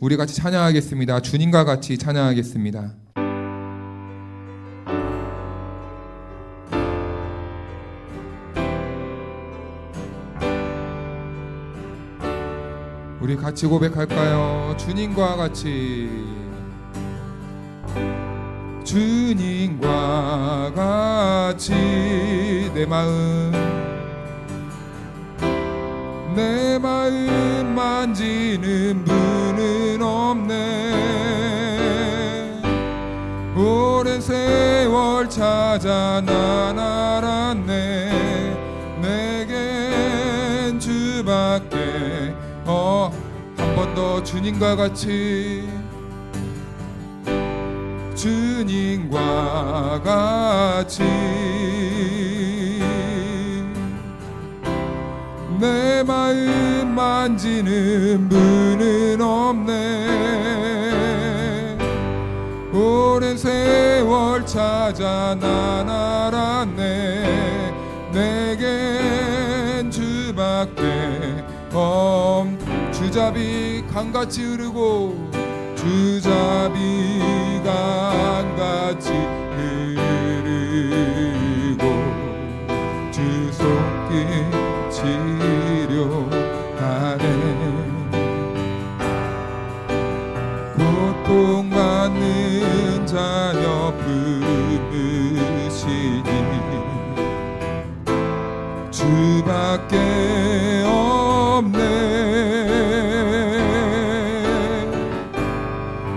우리 같이 찬양하겠습니다. 주님과 같이 찬양하겠습니다. 우리 같이 고백할까요? 주님과 같이. 주님과 같이 내 마음 만지는 분은 없네. 오랜 세월 찾아 난 알았네. 내겐 주밖에 한 번 더 주님과 같이. 주님과 같이 내 마음 만지는 분은 없네. 오랜 세월 찾아 난 알았네. 내겐 주밖에 주잡이 강같이 흐르고 주잡이 강같이 흐르고 주 손길 치료하네. 고통받는 자녀 부르시니 주밖에 없네.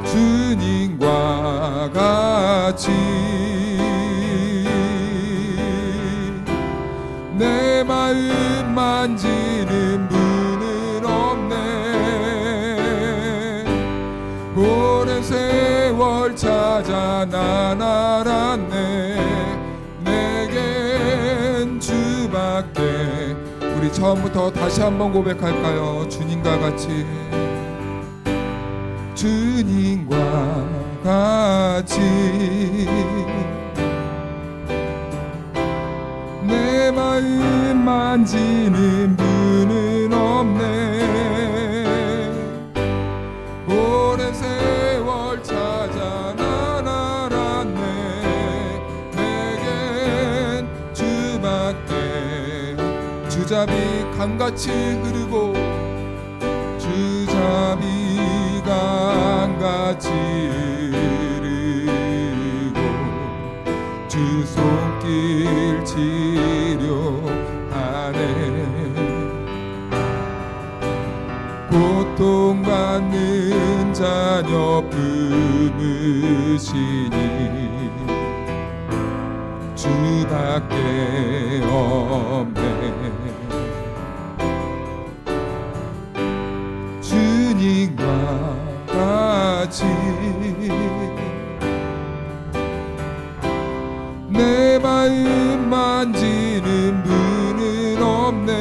주님과 같이 내 마음 만지는 분은 없네. 오랜 세월 찾아 난 알았네. 내겐 주밖에. 우리 처음부터 다시 한번 고백할까요? 주님과 같이. 주님과 같이 내 마음 만지는 분은 없네. 오랜 세월 찾아 난 알았네. 내겐 주밖에. 주잡이 강같이 흐르고 주잡이 강같이 흐르고 주 손길 치료하네. 고통받는 자녀 품으시니 주밖에 없네. 주님과 같이 내 마음 만지는 분은 없네.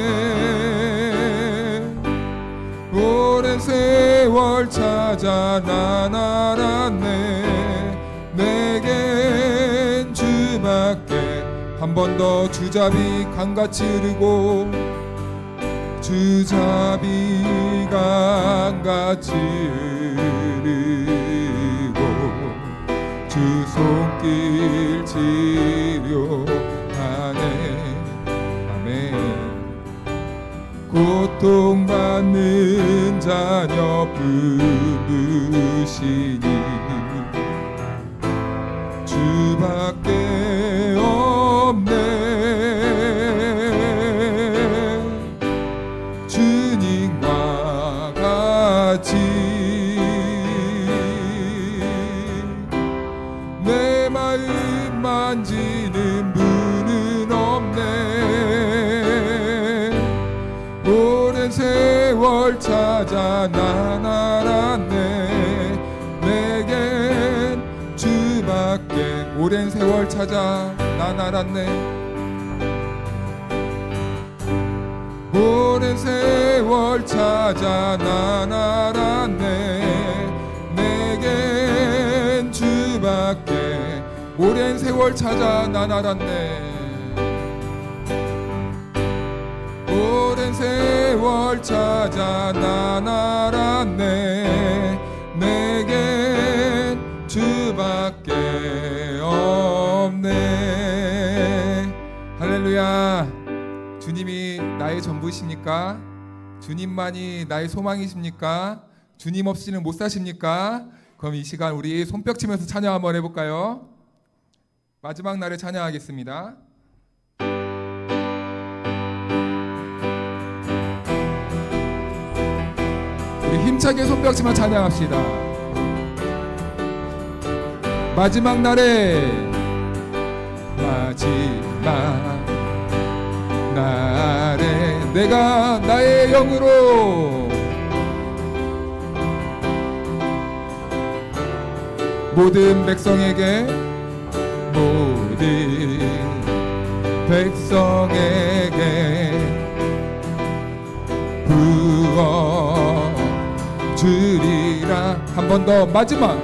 오랜 세월 찾아 난 알았네. 내겐 주밖에. 한 번 더 주잡이 강같이 흐르고 주잡이 강같이 흐르고 주 손길 치료하네. 아멘. 고통받는 자녀 부르시니 주밖에 없네. 주님과 같이 내 마음 만지는 분은 없네. 오랜 세월 찾아 난 알았네. 내겐 주밖에. 오랜 세월 찾아 난 알았네. 오랜 세월 찾아 난 알았네. 내겐 주밖에. 오랜 세월 찾아 난 알았네. 오랜 세월 찾아 난 알았네. 할렐루야. 주님이 나의 전부이십니까? 주님만이 나의 소망이십니까? 주님 없이는 못 사십니까? 그럼 이 시간 우리 손뼉 치면서 찬양 한번 해볼까요? 마지막 날에 찬양하겠습니다. 우리 힘차게 손뼉 치며 찬양합시다. 마지막 날에 마지막 날에 내가 나의 영으로 모든 백성에게 부어 주리라. 한 번 더. 마지막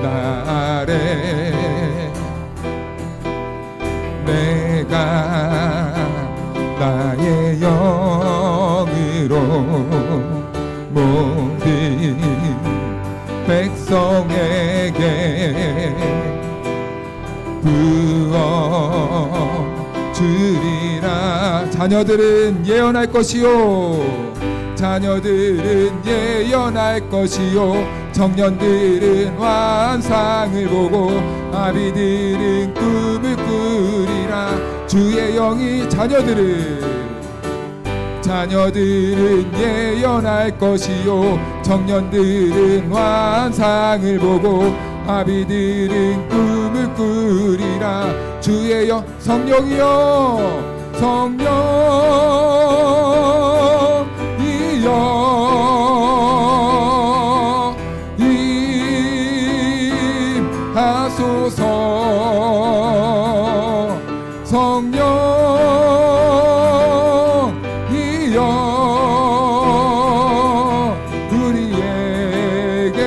날에 내가 나의 영으로 모든 백성에게 부어 주리라. 자녀들은 예언할 것이요, 자녀들은 예언할 것이요, 청년들은 환상을 보고 아비들은 꿈을 꾸리라. 주의 영이 자녀들은 예언할 것이요, 청년들은 환상을 보고 아비들은 꿈을 꾸리라. 주의 영 성령이여, 성령이여 임하소서. 성령이여 우리에게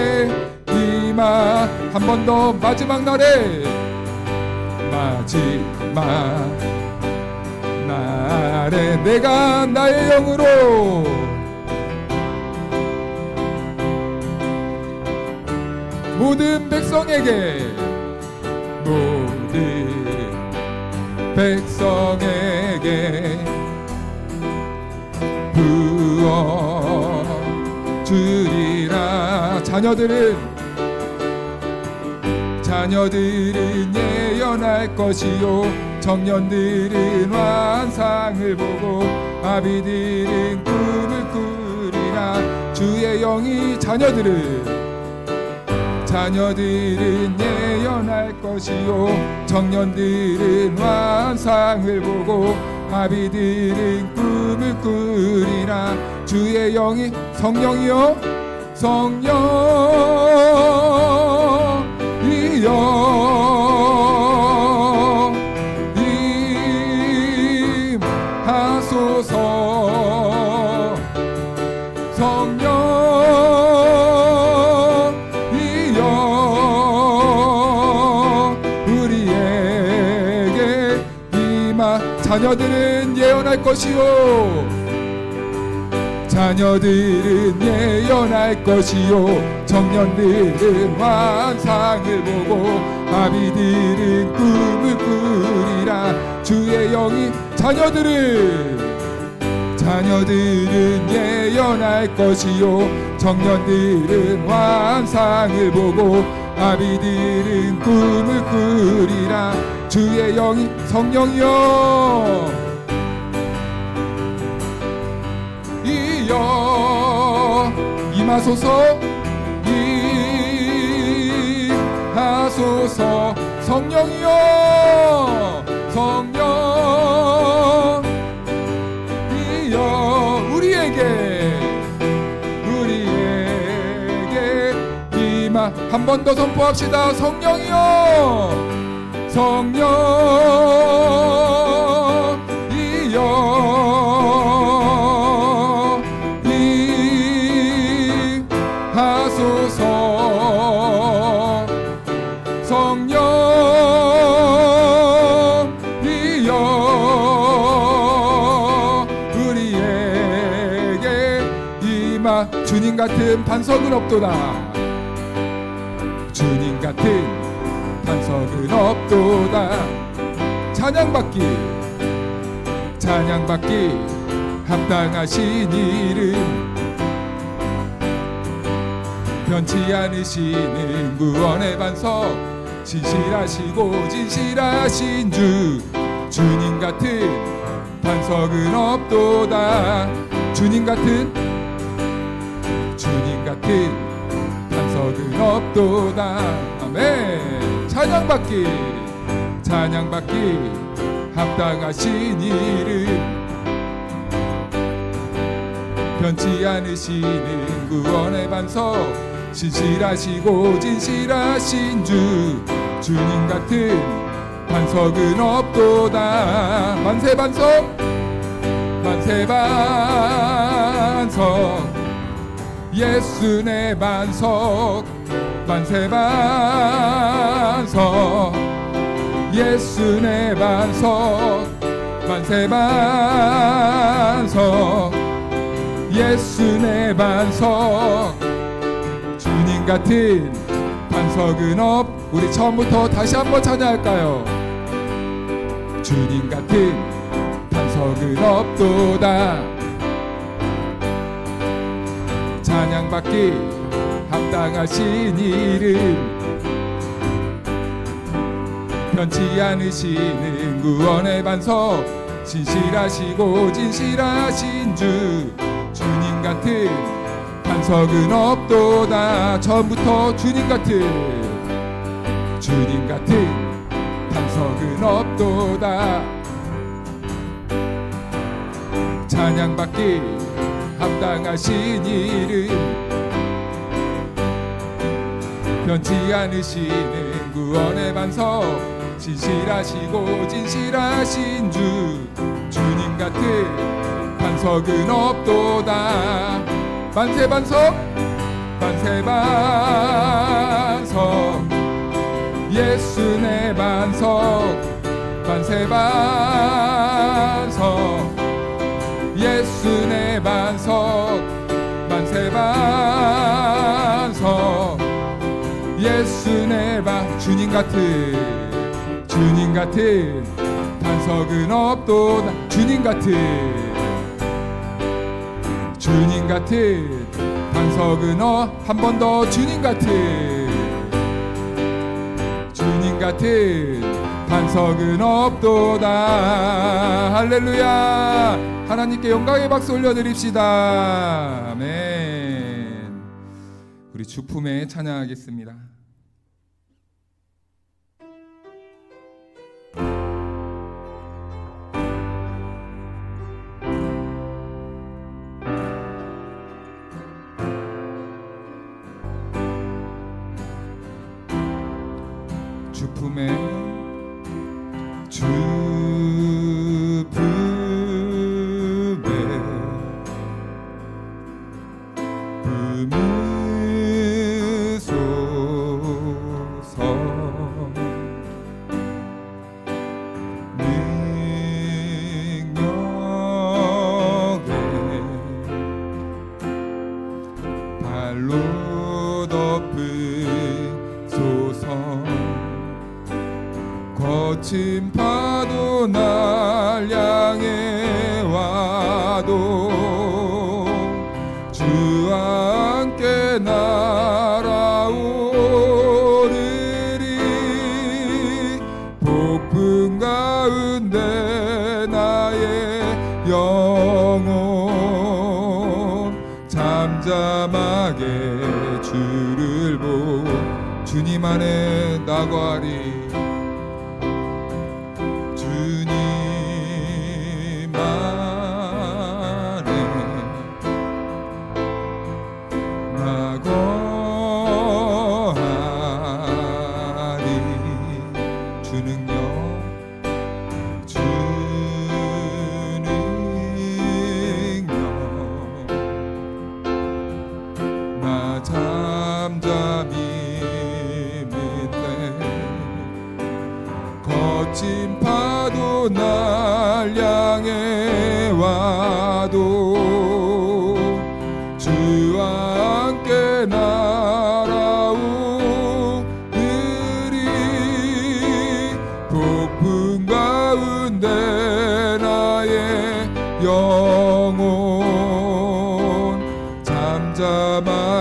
임하. 한 번 더. 마지막 날에 내가 나의 영으로 모든 백성에게 부어 주리라. 자녀들은 예언할 것이요, 청년들은 환상을 보고 아비들은 꿈을 꾸리라. 주의 영이 자녀들은 예언할 것이요, 청년들은 환상을 보고 아비들은 꿈을 꾸리라. 주의 영이 성령이요, 성령이여 임하소서. 성령이여 우리에게 임하. 자녀들은 예언할 것이요, 자녀들은 예언할 것이요, 청년들은 환상을 보고 아비들은 꿈을 꾸리라. 주의 영이 자녀들은 예언할 것이요, 청년들은 환상을 보고 아비들은 꿈을 꾸리라. 주의 영이 성령이여 임하소서. 임하소서. 성령이여, 성령이여 우리에게 임하. 한 번 더 선포합시다. 성령이여, 성령이여 임하소서. 성령이여 우리에게 임하. 주님 같은 반석은 없도다. 주님 같은 반석은 없도다. 찬양받기 합당하신 이름, 변치 않으시는 구원의 반석, 진실하시고 진실하신 주님 같은 반석은 없도다. 주님 같은 반석은 없도다. 아멘. 찬양받기 합당하신 이름, 변치 않으시는 구원의 반석, 진실하시고 진실하신 주님 같은 반석은 없도다. 만세 반석 예수 내 반석, 만세 반석 예수 내 반석, 만세 반석 예수 내 반석. 주님 같은 반석은 없. 우리 처음부터 다시 한번 찬양할까요? 주님 같은 반석은 없도다. 찬양받기 합당하신 이름, 변치 않으시는 구원의 반석, 진실하시고 진실하신 주님 같은 반석은 없도다. 처음부터 주님 같은 반석은 없도다. 찬양받기 합당하신 이름, 변치 않으시는 구원의 반석, 진실하시고 진실하신 주님 같은 반석은 없도다. 만세 반석 예수 내 반석, 만세 반석 예수 내 반석, 만세 반석 예수 내 반석. 주님 같은 반석은 없도다. 주님 같은 반석은 한 번 더 주님 같은 반석은 없도다. 할렐루야. 하나님께 영광의 박수 올려드립시다. 아멘. 우리 주품에 찬양하겠습니다. 주품에 거친 파도 날 향해 와도 주와 함께 날아오르리. 폭풍 가운데 나의 영혼 잠잠하게 주를 보고 주님 안에 나가리.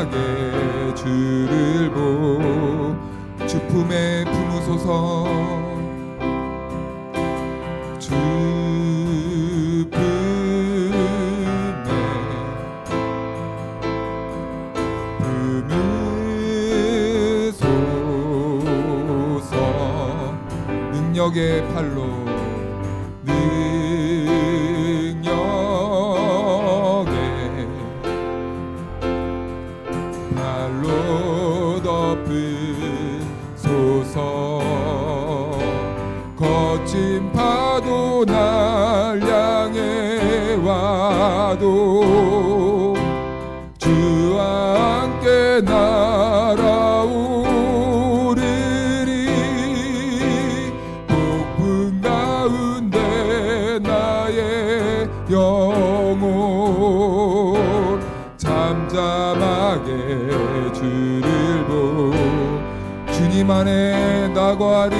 잠잠하게 주를 보 주품에 품으소서. 주품에 품으소서. 능력의 팔로 거친 파도 날 향해 와도 주와 함께 날아오르리. 폭풍 가운데 나의 영혼 잠잠하게 주를 보 주님 안에 나거하리.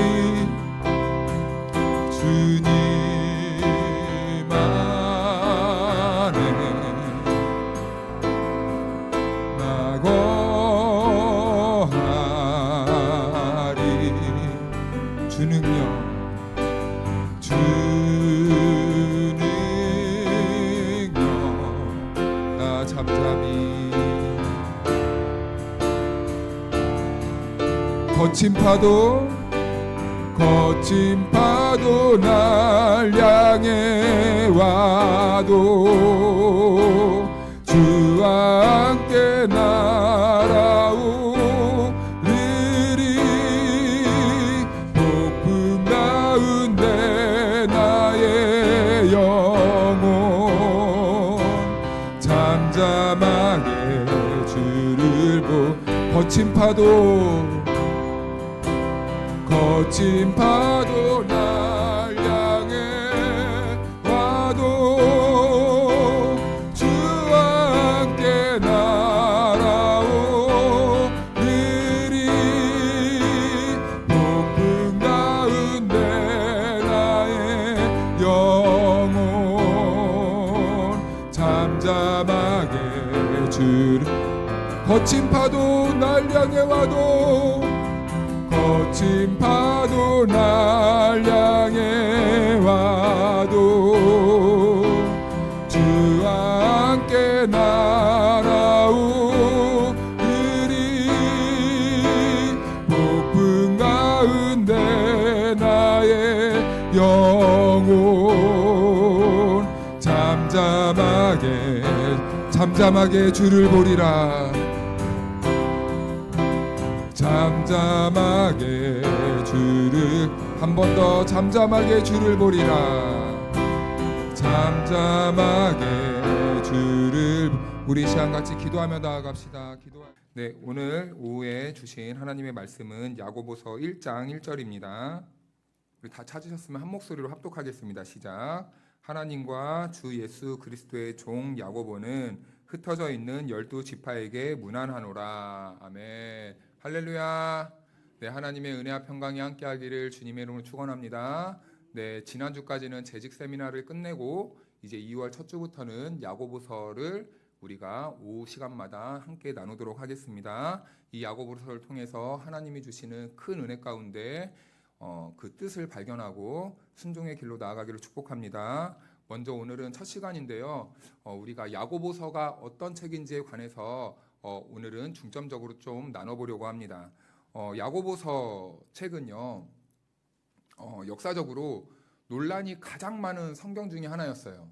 주님 안에 나거하리. 주 능력 주 능력 나 잠잠히. 거친 파도 날 향해 와도 주와 함께 날아오르리. 폭풍 가운데 나의 영혼 잠잠하게 주를 보 거친 파도 날 향해 와도 주와 함께 날아오르리. 폭풍 가운데 나의 영혼 잠잠하게 주를 거친 파도 날 향해 와도 거친 파도 날 향해 와도 주와 함께 날아오르리. 폭풍 가운데 나의 영혼 잠잠하게 주를 보리라. 잠잠하게 주를 한 번 더 잠잠하게 주를 보리라. 잠잠하게 주를 우리 시간 같이 기도하며 나아갑시다. 네, 오늘 오후에 주신 하나님의 말씀은 야고보서 1장 1절입니다. 우리 다 찾으셨으면 한 목소리로 합독하겠습니다. 시작. 하나님과 주 예수 그리스도의 종 야고보는 흩어져 있는 12지파에게 문안하노라. 아멘. 할렐루야. 네, 하나님의 은혜와 평강이 함께하기를 주님의 이름으로 축원합니다. 네, 지난주까지는 재직 세미나를 끝내고 이제 2월 첫 주부터는 야고보서를 우리가 오후 시간마다 함께 나누도록 하겠습니다. 이 야고보서를 통해서 하나님이 주시는 큰 은혜 가운데 그 뜻을 발견하고 순종의 길로 나아가기를 축복합니다. 먼저 오늘은 첫 시간인데요. 우리가 야고보서가 어떤 책인지에 관해서 오늘은 중점적으로 좀 나눠보려고 합니다. 야고보서 책은요, 역사적으로 논란이 가장 많은 성경 중에 하나였어요.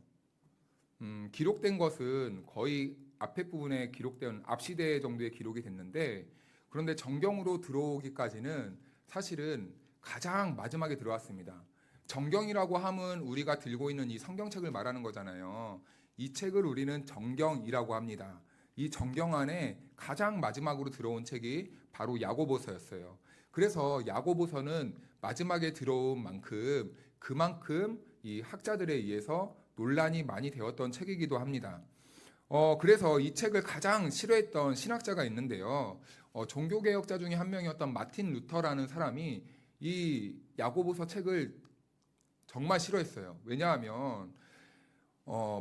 기록된 것은 거의 앞에 부분에 기록된 앞시대 정도의 기록이 됐는데, 그런데 정경으로 들어오기까지는 사실은 가장 마지막에 들어왔습니다. 정경이라고 하면 우리가 들고 있는 이 성경책을 말하는 거잖아요. 이 책을 우리는 정경이라고 합니다. 이 정경 안에 가장 마지막으로 들어온 책이 바로 야고보서였어요. 그래서 야고보서는 마지막에 들어온 만큼 그만큼 이 학자들에 의해서 논란이 많이 되었던 책이기도 합니다. 그래서 이 책을 가장 싫어했던 신학자가 있는데요. 종교개혁자 중에 한 명이었던 마틴 루터라는 사람이 이 야고보서 책을 정말 싫어했어요. 왜냐하면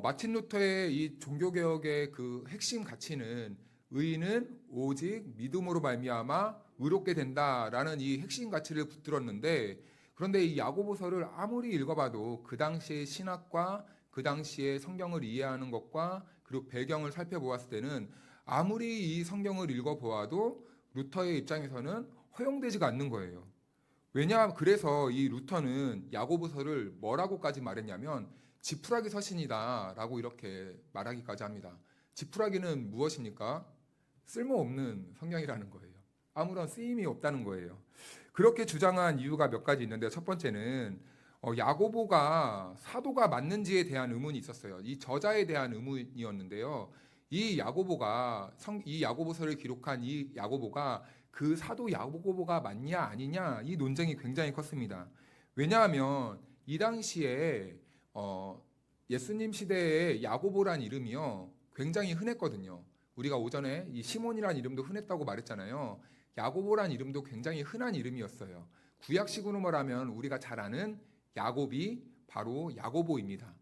마틴 루터의 이 종교개혁의 그 핵심 가치는 의인은 오직 믿음으로 말미암아 의롭게 된다라는 이 핵심 가치를 붙들었는데, 그런데 이 야고보서를 아무리 읽어봐도 그 당시의 신학과 그 당시의 성경을 이해하는 것과 그리고 배경을 살펴보았을 때는 아무리 이 성경을 읽어보아도 루터의 입장에서는 허용되지가 않는 거예요. 그래서 이 루터는 야고보서를 뭐라고까지 말했냐면 지푸라기 서신이다라고 이렇게 말하기까지 합니다. 지푸라기는 무엇입니까? 쓸모없는 성경이라는 거예요. 아무런 쓰임이 없다는 거예요. 그렇게 주장한 이유가 몇 가지 있는데, 첫 번째는 야고보가 사도가 맞는지에 대한 의문이 있었어요. 이 저자에 대한 의문이었는데요. 이 야고보서를 기록한 이 야고보가 그 사도 야고보가 맞냐 아니냐, 이 논쟁이 굉장히 컸습니다. 왜냐하면 이 당시에 예수님 시대에 야고보란 이름이요 굉장히 흔했거든요. 우리가 오전에 이 시몬이란 이름도 흔했다고 말했잖아요. 야고보란 이름도 굉장히 흔한 이름이었어요. 구약식으로 말하면 우리가 잘 아는 야곱이 바로 야고보입니다.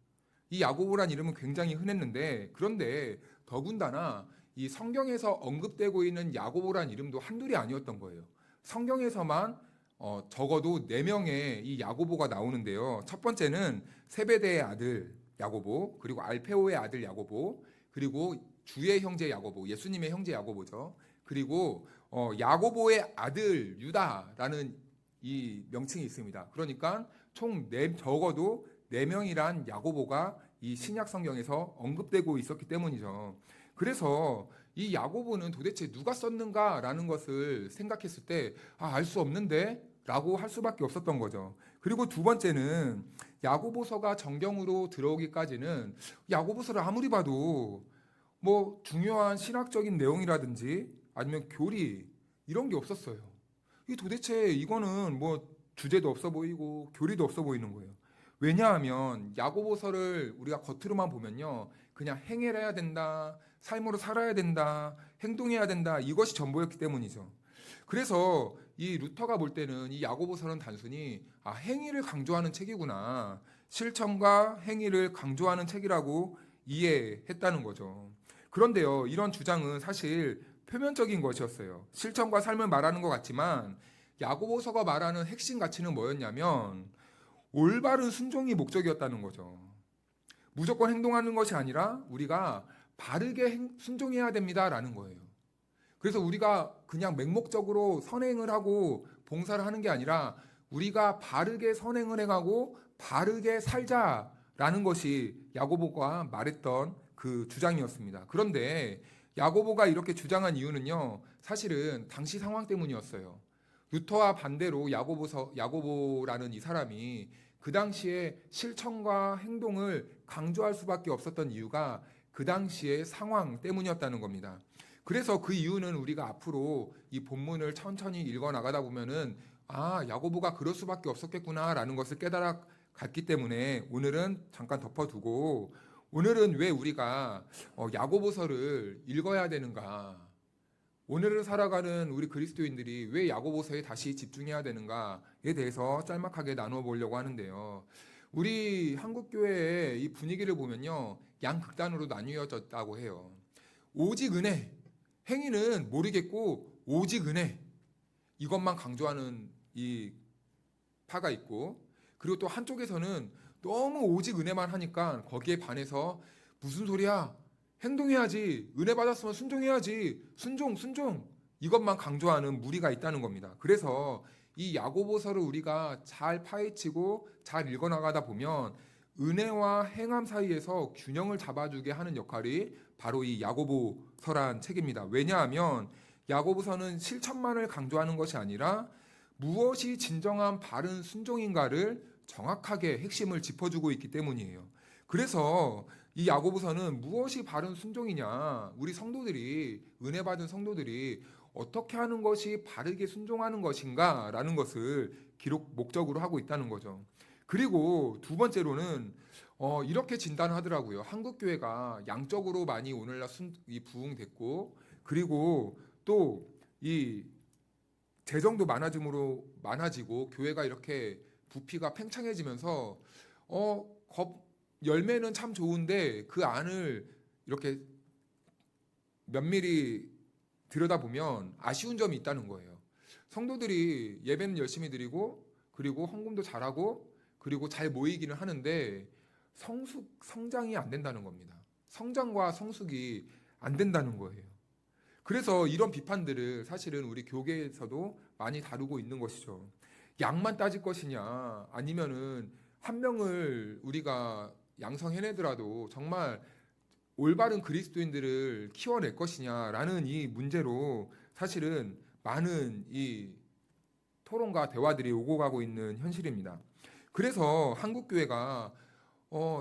이 야고보란 이름은 굉장히 흔했는데, 그런데 더군다나 이 성경에서 언급되고 있는 야고보란 이름도 한둘이 아니었던 거예요. 성경에서만 적어도 4명의 이 야고보가 나오는데요. 첫 번째는 세베대의 아들 야고보, 그리고 알페오의 아들 야고보, 그리고 주의 형제 야고보, 예수님의 형제 야고보죠. 그리고 야고보의 아들 유다라는 이 명칭이 있습니다. 그러니까 총 적어도 4명이란 야고보가 이 신약 성경에서 언급되고 있었기 때문이죠. 그래서 이 야고보는 도대체 누가 썼는가라는 것을 생각했을 때 알 수 없는데 라고 할 수밖에 없었던 거죠. 그리고 두 번째는 야고보서가 정경으로 들어오기까지는 야고보서를 아무리 봐도 뭐 중요한 신학적인 내용이라든지 아니면 교리 이런 게 없었어요. 이 도대체 이거는 뭐 주제도 없어 보이고 교리도 없어 보이는 거예요. 왜냐하면 야고보서를 우리가 겉으로만 보면요, 그냥 행해야 된다, 삶으로 살아야 된다, 행동해야 된다, 이것이 전부였기 때문이죠. 그래서 이 루터가 볼 때는 이 야고보서는 단순히 행위를 강조하는 책이구나, 실천과 행위를 강조하는 책이라고 이해했다는 거죠. 그런데요, 이런 주장은 사실 표면적인 것이었어요. 실천과 삶을 말하는 것 같지만 야고보서가 말하는 핵심 가치는 뭐였냐면 올바른 순종이 목적이었다는 거죠. 무조건 행동하는 것이 아니라 우리가 바르게 순종해야 됩니다라는 거예요. 그래서 우리가 그냥 맹목적으로 선행을 하고 봉사를 하는 게 아니라 우리가 바르게 선행을 해가고 바르게 살자라는 것이 야고보가 말했던 그 주장이었습니다. 그런데 야고보가 이렇게 주장한 이유는요, 사실은 당시 상황 때문이었어요. 루터와 반대로 야고보라는 이 사람이 그 당시에 실천과 행동을 강조할 수밖에 없었던 이유가 그 당시의 상황 때문이었다는 겁니다. 그래서 그 이유는 우리가 앞으로 이 본문을 천천히 읽어 나가다 보면은 야고보가 그럴 수밖에 없었겠구나라는 것을 깨달아 갔기 때문에 오늘은 잠깐 덮어두고, 오늘은 왜 우리가 야고보서를 읽어야 되는가, 오늘을 살아가는 우리 그리스도인들이 왜 야고보서에 다시 집중해야 되는가에 대해서 짤막하게 나누어 보려고 하는데요. 우리 한국교회의 이 분위기를 보면요, 양극단으로 나뉘어졌다고 해요. 오직 은혜, 행위는 모르겠고 오직 은혜, 이것만 강조하는 이 파가 있고, 그리고 또 한쪽에서는 너무 오직 은혜만 하니까 거기에 반해서 무슨 소리야, 행동해야지, 은혜 받았으면 순종해야지, 순종 이것만 강조하는 무리가 있다는 겁니다. 그래서 이 야고보서를 우리가 잘 파헤치고 잘 읽어나가다 보면 은혜와 행함 사이에서 균형을 잡아주게 하는 역할이 바로 이 야고보서란 책입니다. 왜냐하면 야고보서는 실천만을 강조하는 것이 아니라 무엇이 진정한 바른 순종인가를 정확하게 핵심을 짚어주고 있기 때문이에요. 그래서 이 야고보서는 무엇이 바른 순종이냐, 우리 성도들이, 은혜 받은 성도들이 어떻게 하는 것이 바르게 순종하는 것인가 라는 것을 목적으로 하고 있다는 거죠. 그리고 두 번째로는 이렇게 진단하더라고요. 한국교회가 양적으로 많이 오늘날 부흥됐고, 그리고 또 이 재정도 많아지고 교회가 이렇게 부피가 팽창해지면서 열매는 참 좋은데 그 안을 이렇게 면밀히 들여다보면 아쉬운 점이 있다는 거예요. 성도들이 예배는 열심히 드리고 그리고 헌금도 잘하고 그리고 잘 모이기는 하는데 성장이 안 된다는 겁니다. 성장과 성숙이 안 된다는 거예요. 그래서 이런 비판들을 사실은 우리 교계에서도 많이 다루고 있는 것이죠. 양만 따질 것이냐 아니면은 한 명을 우리가 양성해내더라도 정말 올바른 그리스도인들을 키워낼 것이냐라는 이 문제로 사실은 많은 이 토론과 대화들이 오고 가고 있는 현실입니다. 그래서 한국교회가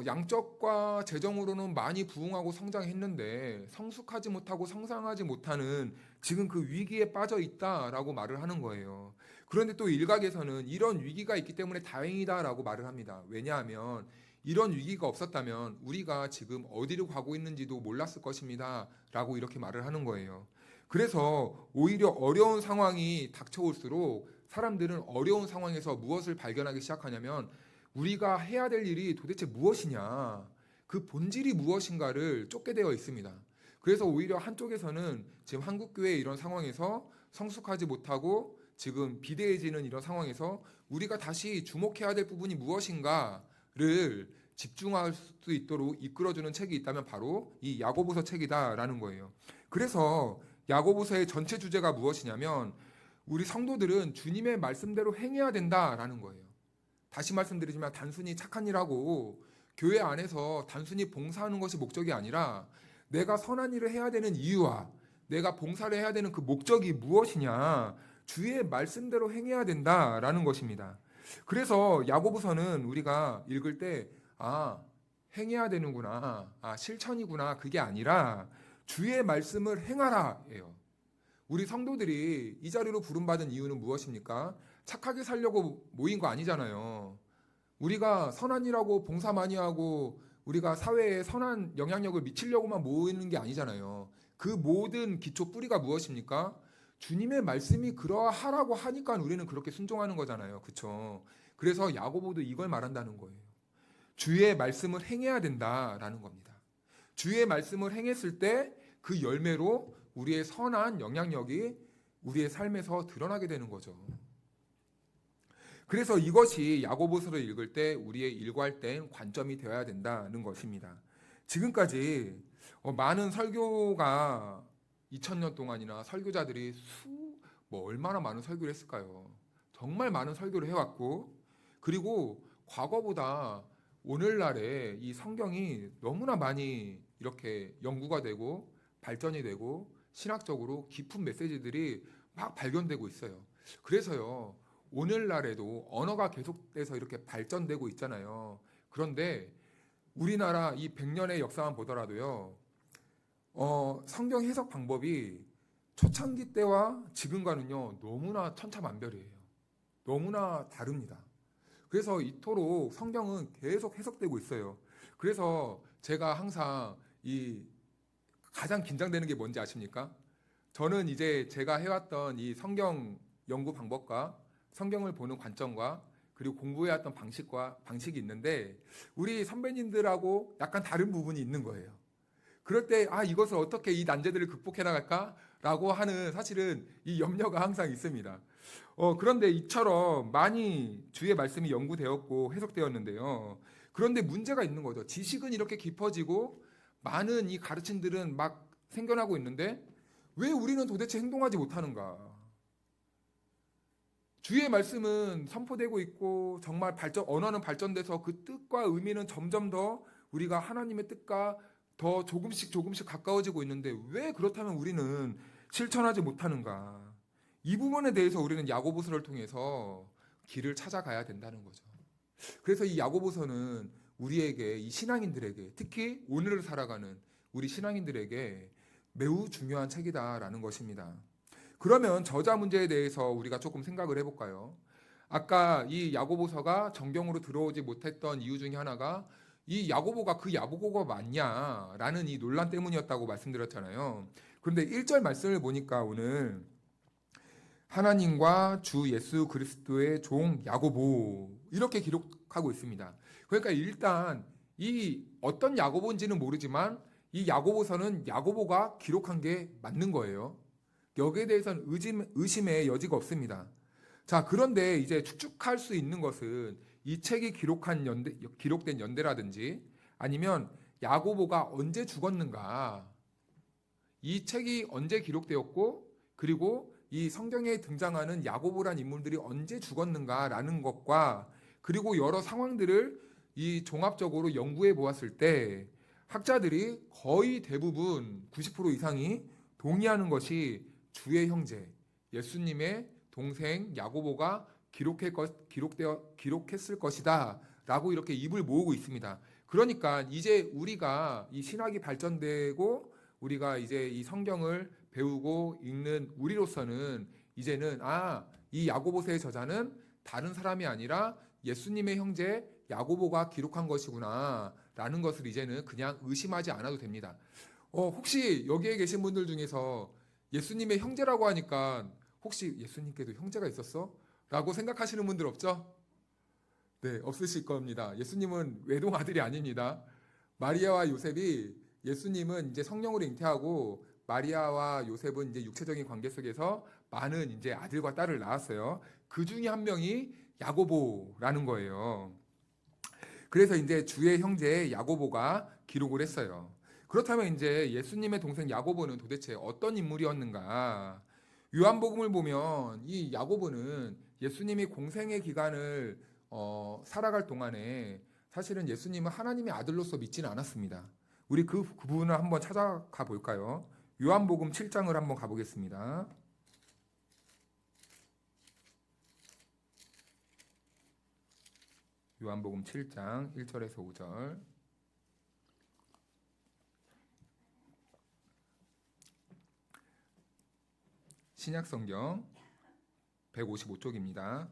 양적과 재정으로는 많이 부흥하고 성장했는데 성숙하지 못하고 성장하지 못하는 지금 그 위기에 빠져 있다라고 말을 하는 거예요. 그런데 또 일각에서는 이런 위기가 있기 때문에 다행이다라고 말을 합니다. 왜냐하면 이런 위기가 없었다면 우리가 지금 어디로 가고 있는지도 몰랐을 것입니다. 라고 이렇게 말을 하는 거예요. 그래서 오히려 어려운 상황이 닥쳐올수록 사람들은 어려운 상황에서 무엇을 발견하기 시작하냐면 우리가 해야 될 일이 도대체 무엇이냐, 그 본질이 무엇인가를 쫓게 되어 있습니다. 그래서 오히려 한쪽에서는 지금 한국교회의 이런 상황에서 성숙하지 못하고 지금 비대해지는 이런 상황에서 우리가 다시 주목해야 될 부분이 무엇인가를 집중할 수 있도록 이끌어주는 책이 있다면 바로 이 야고보서 책이다라는 거예요. 그래서 야고보서의 전체 주제가 무엇이냐면 우리 성도들은 주님의 말씀대로 행해야 된다라는 거예요. 다시 말씀드리지만 단순히 착한 일하고 교회 안에서 단순히 봉사하는 것이 목적이 아니라 내가 선한 일을 해야 되는 이유와 내가 봉사를 해야 되는 그 목적이 무엇이냐, 주의 말씀대로 행해야 된다라는 것입니다. 그래서 야고보서는 우리가 읽을 때 행해야 되는구나, 실천이구나, 그게 아니라 주의 말씀을 행하라예요. 우리 성도들이 이 자리로 부름받은 이유는 무엇입니까? 착하게 살려고 모인 거 아니잖아요. 우리가 선한 일하고 봉사 많이 하고 우리가 사회에 선한 영향력을 미치려고만 모이는 게 아니잖아요. 그 모든 기초 뿌리가 무엇입니까? 주님의 말씀이 그러하라고 하니까 우리는 그렇게 순종하는 거잖아요. 그렇죠? 그래서 야고보도 이걸 말한다는 거예요. 주의 말씀을 행해야 된다라는 겁니다. 주의 말씀을 행했을 때 그 열매로 우리의 선한 영향력이 우리의 삶에서 드러나게 되는 거죠. 그래서 이것이 야고보서를 읽을 때 우리의 일관된 관점이 되어야 된다는 것입니다. 지금까지 많은 설교가 2000년 동안이나 설교자들이 얼마나 많은 설교를 했을까요? 정말 많은 설교를 해왔고, 그리고 과거보다 오늘날에 이 성경이 너무나 많이 이렇게 연구가 되고 발전이 되고 신학적으로 깊은 메시지들이 막 발견되고 있어요. 그래서요, 오늘날에도 언어가 계속돼서 이렇게 발전되고 있잖아요. 그런데 우리나라 이 100년의 역사만 보더라도요, 성경 해석 방법이 초창기 때와 지금과는요, 너무나 천차만별이에요. 너무나 다릅니다. 그래서 이토록 성경은 계속 해석되고 있어요. 그래서 제가 항상 가장 긴장되는 게 뭔지 아십니까? 저는 이제 제가 해왔던 이 성경 연구 방법과 성경을 보는 관점과 그리고 공부해왔던 방식이 있는데 우리 선배님들하고 약간 다른 부분이 있는 거예요. 그럴 때 이것을 어떻게 이 난제들을 극복해 나갈까라고 하는 사실은 이 염려가 항상 있습니다. 그런데 이처럼 많이 주의 말씀이 연구되었고 해석되었는데요. 그런데 문제가 있는 거죠. 지식은 이렇게 깊어지고 많은 이 가르침들은 막 생겨나고 있는데 왜 우리는 도대체 행동하지 못하는가? 주의 말씀은 선포되고 있고 정말 언어는 발전돼서 그 뜻과 의미는 점점 더 우리가 하나님의 뜻과 더 조금씩 가까워지고 있는데 왜 그렇다면 우리는 실천하지 못하는가? 이 부분에 대해서 우리는 야고보서를 통해서 길을 찾아가야 된다는 거죠. 그래서 이 야고보서는 우리에게, 이 신앙인들에게, 특히 오늘을 살아가는 우리 신앙인들에게 매우 중요한 책이다라는 것입니다. 그러면 저자 문제에 대해서 우리가 조금 생각을 해볼까요? 아까 이 야고보서가 정경으로 들어오지 못했던 이유 중에 하나가 이 야고보가 그 야고보가 맞냐라는 이 논란 때문이었다고 말씀드렸잖아요. 그런데 1절 말씀을 보니까 오늘 하나님과 주 예수 그리스도의 종 야고보 이렇게 기록하고 있습니다. 그러니까 일단 이 어떤 야고보인지는 모르지만 이 야고보서는 야고보가 기록한 게 맞는 거예요. 여기에 대해서는 의심의 여지가 없습니다. 자, 그런데 이제 추측할 수 있는 것은 이 책이 기록된 연대라든지 아니면 야고보가 언제 죽었는가, 이 책이 언제 기록되었고, 그리고 이 성경에 등장하는 야고보란 인물들이 언제 죽었는가라는 것과, 그리고 여러 상황들을 이 종합적으로 연구해 보았을 때 학자들이 거의 대부분 90% 이상이 동의하는 것이 주의 형제 예수님의 동생 야고보가 기록했을 것이다 라고 이렇게 입을 모으고 있습니다. 그러니까 이제 우리가 이 신학이 발전되고 우리가 이제 이 성경을 배우고 읽는 우리로서는 이제는 이 야고보서의 저자는 다른 사람이 아니라 예수님의 형제 야고보가 기록한 것이구나 라는 것을 이제는 그냥 의심하지 않아도 됩니다. 혹시 여기에 계신 분들 중에서 예수님의 형제라고 하니까 혹시 예수님께도 형제가 있었어? 라고 생각하시는 분들 없죠? 네, 없으실 겁니다. 예수님은 외동 아들이 아닙니다. 마리아와 요셉이, 예수님은 이제 성령으로 잉태하고 마리아와 요셉은 이제 육체적인 관계 속에서 많은 이제 아들과 딸을 낳았어요. 그 중에 한 명이 야고보라는 거예요. 그래서 이제 주의 형제 야고보가 기록을 했어요. 그렇다면 이제 예수님의 동생 야고보는 도대체 어떤 인물이었는가? 요한복음을 보면 이 야고보는 예수님이 공생의 기간을 살아갈 동안에 사실은 예수님은 하나님의 아들로서 믿지는 않았습니다. 우리 그 부분을 한번 찾아가 볼까요? 요한복음 7장을 한번 가보겠습니다. 요한복음 7장 1절에서 5절. 신약성경 155쪽입니다.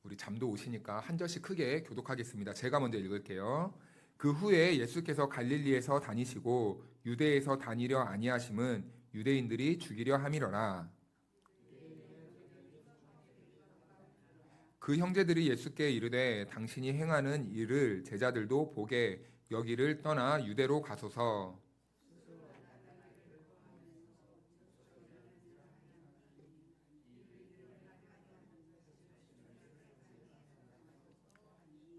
우리 잠도 오시니까 한 절씩 크게 교독하겠습니다. 제가 먼저 읽을게요. 그 후에 예수께서 갈릴리에서 다니시고 유대에서 다니려 아니하심은 유대인들이 죽이려 함이러라. 그 형제들이 예수께 이르되 당신이 행하는 일을 제자들도 보게 여기를 떠나 유대로 가소서.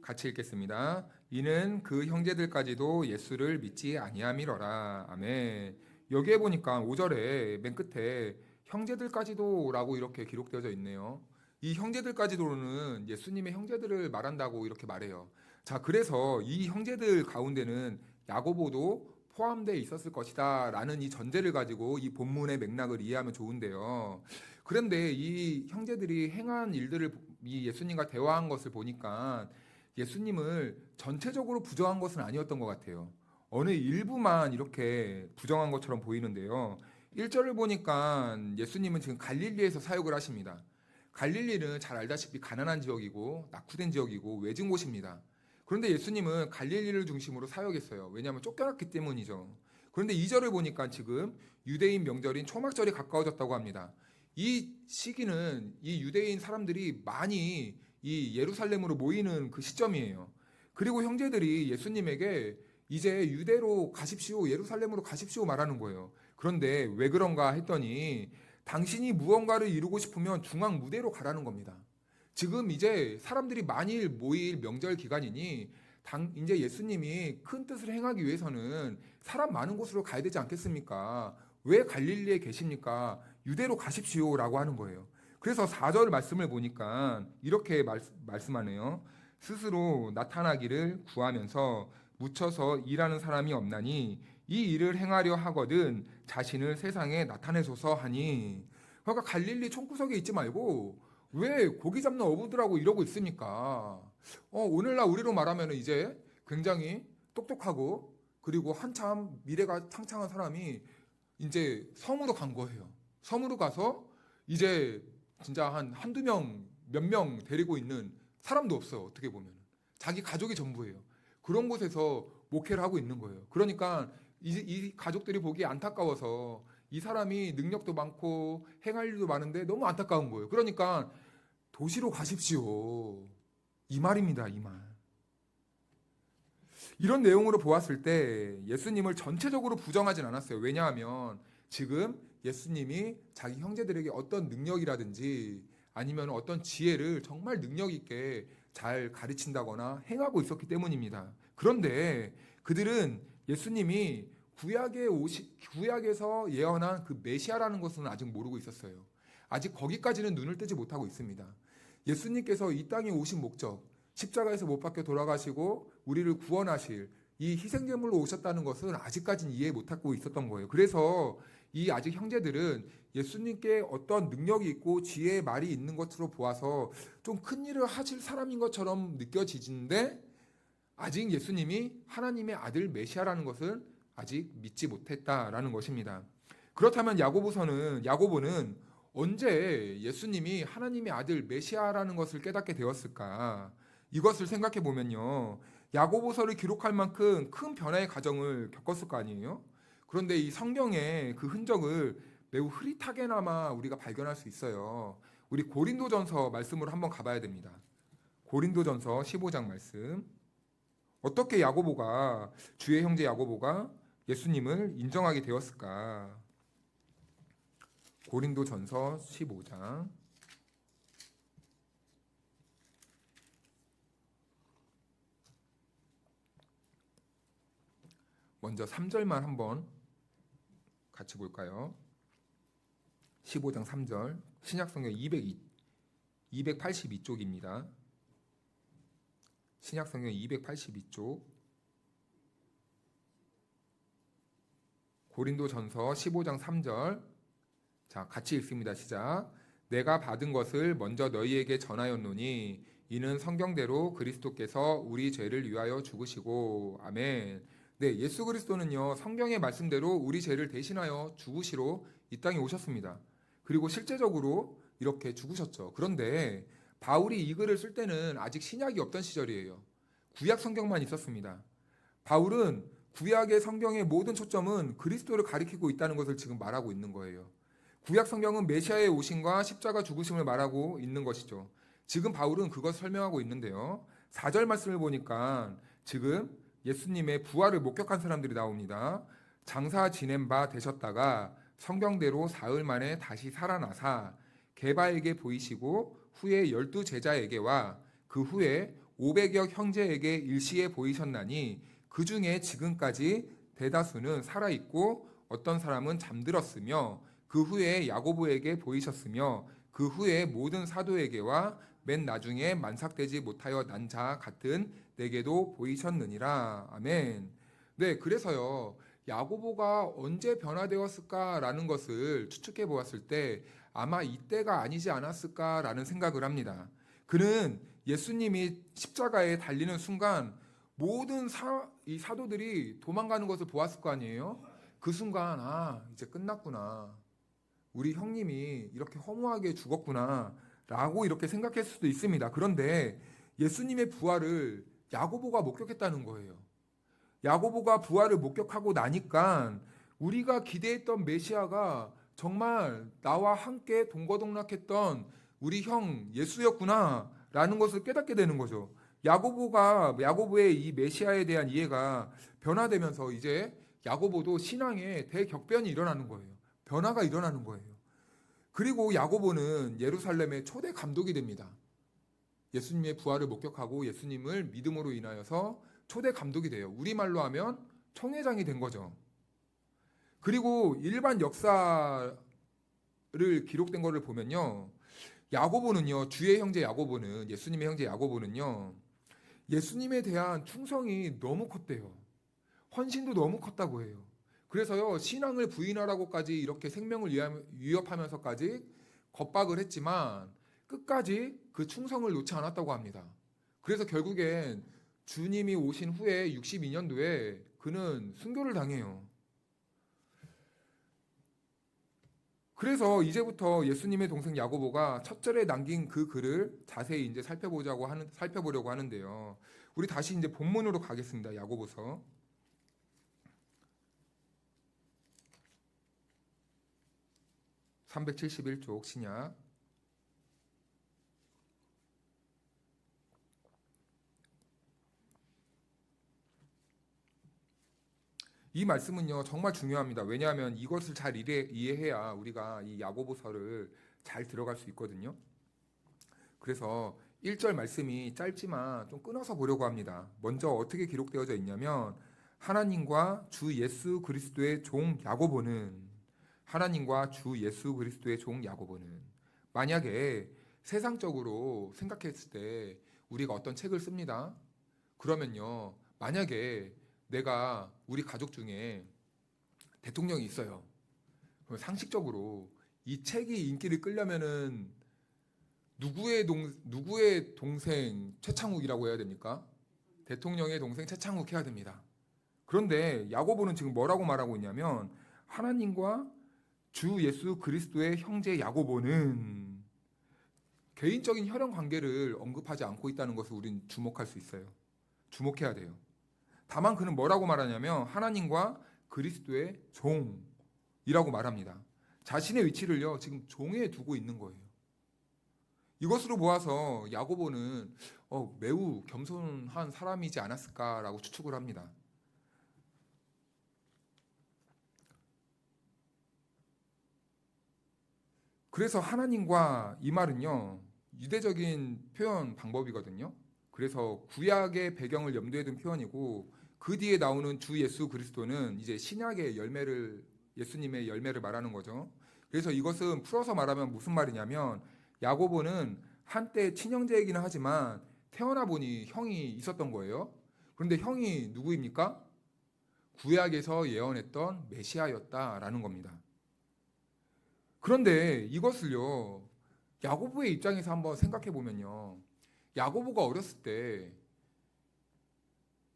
같이 읽겠습니다. 이는 그 형제들까지도 예수를 믿지 아니함이러라. 아멘. 여기에 보니까 5절에 맨 끝에 형제들까지도라고 이렇게 기록되어져 있네요. 이 형제들까지도는 예수님의 형제들을 말한다고 이렇게 말해요. 자, 그래서 이 형제들 가운데는 야고보도 포함되어 있었을 것이다 라는 이 전제를 가지고 이 본문의 맥락을 이해하면 좋은데요. 그런데 이 형제들이 행한 일들을 이 예수님과 대화한 것을 보니까 예수님을 전체적으로 부정한 것은 아니었던 것 같아요. 어느 일부만 이렇게 부정한 것처럼 보이는데요. 1절을 보니까 예수님은 지금 갈릴리에서 사역을 하십니다. 갈릴리는 잘 알다시피 가난한 지역이고 낙후된 지역이고 외진 곳입니다. 그런데 예수님은 갈릴리를 중심으로 사역했어요. 왜냐하면 쫓겨났기 때문이죠. 그런데 2절을 보니까 지금 유대인 명절인 초막절이 가까워졌다고 합니다. 이 시기는 이 유대인 사람들이 많이 이 예루살렘으로 모이는 그 시점이에요. 그리고 형제들이 예수님에게 이제 유대로 가십시오, 예루살렘으로 가십시오 말하는 거예요. 그런데 왜 그런가 했더니 당신이 무언가를 이루고 싶으면 중앙 무대로 가라는 겁니다. 지금 이제 사람들이 많이 모일 명절 기간이니 이제 예수님이 큰 뜻을 행하기 위해서는 사람 많은 곳으로 가야 되지 않겠습니까? 왜 갈릴리에 계십니까? 유대로 가십시오라고 하는 거예요. 그래서 4절 말씀을 보니까 이렇게 말씀하네요. 스스로 나타나기를 구하면서 묻혀서 일하는 사람이 없나니 이 일을 행하려 하거든 자신을 세상에 나타내소서 하니. 그러니까 갈릴리 총구석에 있지 말고 왜 고기 잡는 어부들하고 이러고 있습니까? 오늘날 우리로 말하면 이제 굉장히 똑똑하고 그리고 한참 미래가 창창한 사람이 이제 섬으로 간 거예요. 섬으로 가서 이제 진짜 한두 명, 몇 명 데리고 있는 사람도 없어요. 어떻게 보면. 자기 가족이 전부예요. 그런 곳에서 목회를 하고 있는 거예요. 그러니까 이 가족들이 보기에 안타까워서 이 사람이 능력도 많고 행할 일도 많은데 너무 안타까운 거예요. 그러니까 도시로 가십시오. 이 말입니다. 이 말. 이런 내용으로 보았을 때 예수님을 전체적으로 부정하진 않았어요. 왜냐하면 지금 예수님이 자기 형제들에게 어떤 능력이라든지 아니면 어떤 지혜를 정말 능력 있게 잘 가르친다거나 행하고 있었기 때문입니다. 그런데 그들은 예수님이 구약에서 예언한 그 메시아라는 것은 아직 모르고 있었어요. 아직 거기까지는 눈을 뜨지 못하고 있습니다. 예수님께서 이 땅에 오신 목적, 십자가에서 못 박혀 돌아가시고 우리를 구원하실 이 희생제물로 오셨다는 것은 아직까지는 이해 못하고 있었던 거예요. 그래서 이 아직 형제들은 예수님께 어떤 능력이 있고 지혜의 말이 있는 것으로 보아서 좀 큰 일을 하실 사람인 것처럼 느껴지는데 아직 예수님이 하나님의 아들 메시아라는 것을 아직 믿지 못했다라는 것입니다. 그렇다면 야고보는 언제 예수님이 하나님의 아들 메시아라는 것을 깨닫게 되었을까? 이것을 생각해 보면요. 야고보서를 기록할 만큼 큰 변화의 과정을 겪었을 거 아니에요? 그런데 이 성경의 그 흔적을 매우 흐릿하게나마 우리가 발견할 수 있어요. 우리 고린도전서 말씀으로 한번 가봐야 됩니다. 고린도전서 15장 말씀. 어떻게 주의 형제 야고보가 예수님을 인정하게 되었을까? 고린도전서 15장 먼저 3절만 한번 같이 볼까요? 15장 3절 신약성경 282쪽입니다. 신약성경 282쪽 고린도전서 15장 3절 자 같이 읽습니다. 시작. 내가 받은 것을 먼저 너희에게 전하였노니 이는 성경대로 그리스도께서 우리 죄를 위하여 죽으시고 아멘. 네, 예수 그리스도는요 성경의 말씀대로 우리 죄를 대신하여 죽으시러 이 땅에 오셨습니다. 그리고 실제적으로 이렇게 죽으셨죠. 그런데 바울이 이 글을 쓸 때는 아직 신약이 없던 시절이에요. 구약 성경만 있었습니다. 바울은 구약의 성경의 모든 초점은 그리스도를 가리키고 있다는 것을 지금 말하고 있는 거예요. 구약 성경은 메시아의 오심과 십자가 죽으심을 말하고 있는 것이죠. 지금 바울은 그것을 설명하고 있는데요. 4절 말씀을 보니까 지금 예수님의 부활을 목격한 사람들이 나옵니다. 장사 지낸 바 되셨다가 성경대로 사흘 만에 다시 살아나사 게바에게 보이시고 후에 12 제자에게와 그 후에 500여 형제에게 일시에 보이셨나니 그 중에 지금까지 대다수는 살아있고 어떤 사람은 잠들었으며 그 후에 야고보에게 보이셨으며 그 후에 모든 사도에게와 맨 나중에 만삭되지 못하여 난 자 같은 내게도 보이셨느니라. 아멘. 네, 그래서요. 야고보가 언제 변화되었을까라는 것을 추측해 보았을 때 아마 이때가 아니지 않았을까라는 생각을 합니다. 그는 예수님이 십자가에 달리는 순간 모든 이 사도들이 도망가는 것을 보았을 거 아니에요? 그 순간 이제 끝났구나. 우리 형님이 이렇게 허무하게 죽었구나 라고 이렇게 생각했을 수도 있습니다. 그런데 예수님의 부활을 야고보가 목격했다는 거예요. 야고보가 부활을 목격하고 나니까 우리가 기대했던 메시아가 정말 나와 함께 동거동락했던 우리 형 예수였구나 라는 것을 깨닫게 되는 거죠. 야고보의 이 메시아에 대한 이해가 변화되면서 이제 야고보도 신앙에 대격변이 일어나는 거예요. 변화가 일어나는 거예요. 그리고 야고보는 예루살렘의 초대 감독이 됩니다. 예수님의 부활을 목격하고 예수님을 믿음으로 인하여서 초대 감독이 돼요. 우리말로 하면 총회장이 된 거죠. 그리고 일반 역사를 기록된 것을 보면요. 야고보는요. 주의 형제 야고보는 예수님의 형제 야고보는요. 예수님에 대한 충성이 너무 컸대요. 헌신도 너무 컸다고 해요. 그래서요. 신앙을 부인하라고까지 이렇게 생명을 위협하면서까지 겁박을 했지만 끝까지 그 충성을 놓지 않았다고 합니다. 그래서 결국엔 주님이 오신 후에 62년도에 그는 순교를 당해요. 그래서 이제부터 예수님의 동생 야고보가 첫 절에 남긴 그 글을 자세히 이제 살펴보려고 하는데요. 우리 다시 이제 본문으로 가겠습니다. 야고보서 371쪽 신약. 이 말씀은요 정말 중요합니다. 왜냐하면 이것을 잘 이해해야 우리가 이 야고보서를 잘 들어갈 수 있거든요. 그래서 1절 말씀이 짧지만 좀 끊어서 보려고 합니다. 먼저 어떻게 기록되어져 있냐면 하나님과 주 예수 그리스도의 종 야고보는 하나님과 주 예수 그리스도의 종 야고보는 만약에 세상적으로 생각했을 때 우리가 어떤 책을 씁니다. 그러면요. 만약에 내가 우리 가족 중에 대통령이 있어요. 그럼 상식적으로 이 책이 인기를 끌려면은 누구의 동생 최창욱이라고 해야 됩니까? 대통령의 동생 최창욱 해야 됩니다. 그런데 야고보는 지금 뭐라고 말하고 있냐면 하나님과 주 예수 그리스도의 형제 야고보는 개인적인 혈연 관계를 언급하지 않고 있다는 것을 우린 주목할 수 있어요. 주목해야 돼요. 다만 그는 뭐라고 말하냐면 하나님과 그리스도의 종이라고 말합니다. 자신의 위치를요 지금 종에 두고 있는 거예요. 이것으로 보아서 야고보는 매우 겸손한 사람이지 않았을까라고 추측을 합니다. 그래서 하나님과 이 말은요 유대적인 표현 방법이거든요. 그래서 구약의 배경을 염두에 둔 표현이고 그 뒤에 나오는 주 예수 그리스도는 이제 신약의 열매를 예수님의 열매를 말하는 거죠. 그래서 이것은 풀어서 말하면 무슨 말이냐면 야고보는 한때 친형제이기는 하지만 태어나 보니 형이 있었던 거예요. 그런데 형이 누구입니까? 구약에서 예언했던 메시아였다라는 겁니다. 그런데 이것을요 야고보의 입장에서 한번 생각해 보면요 야고보가 어렸을 때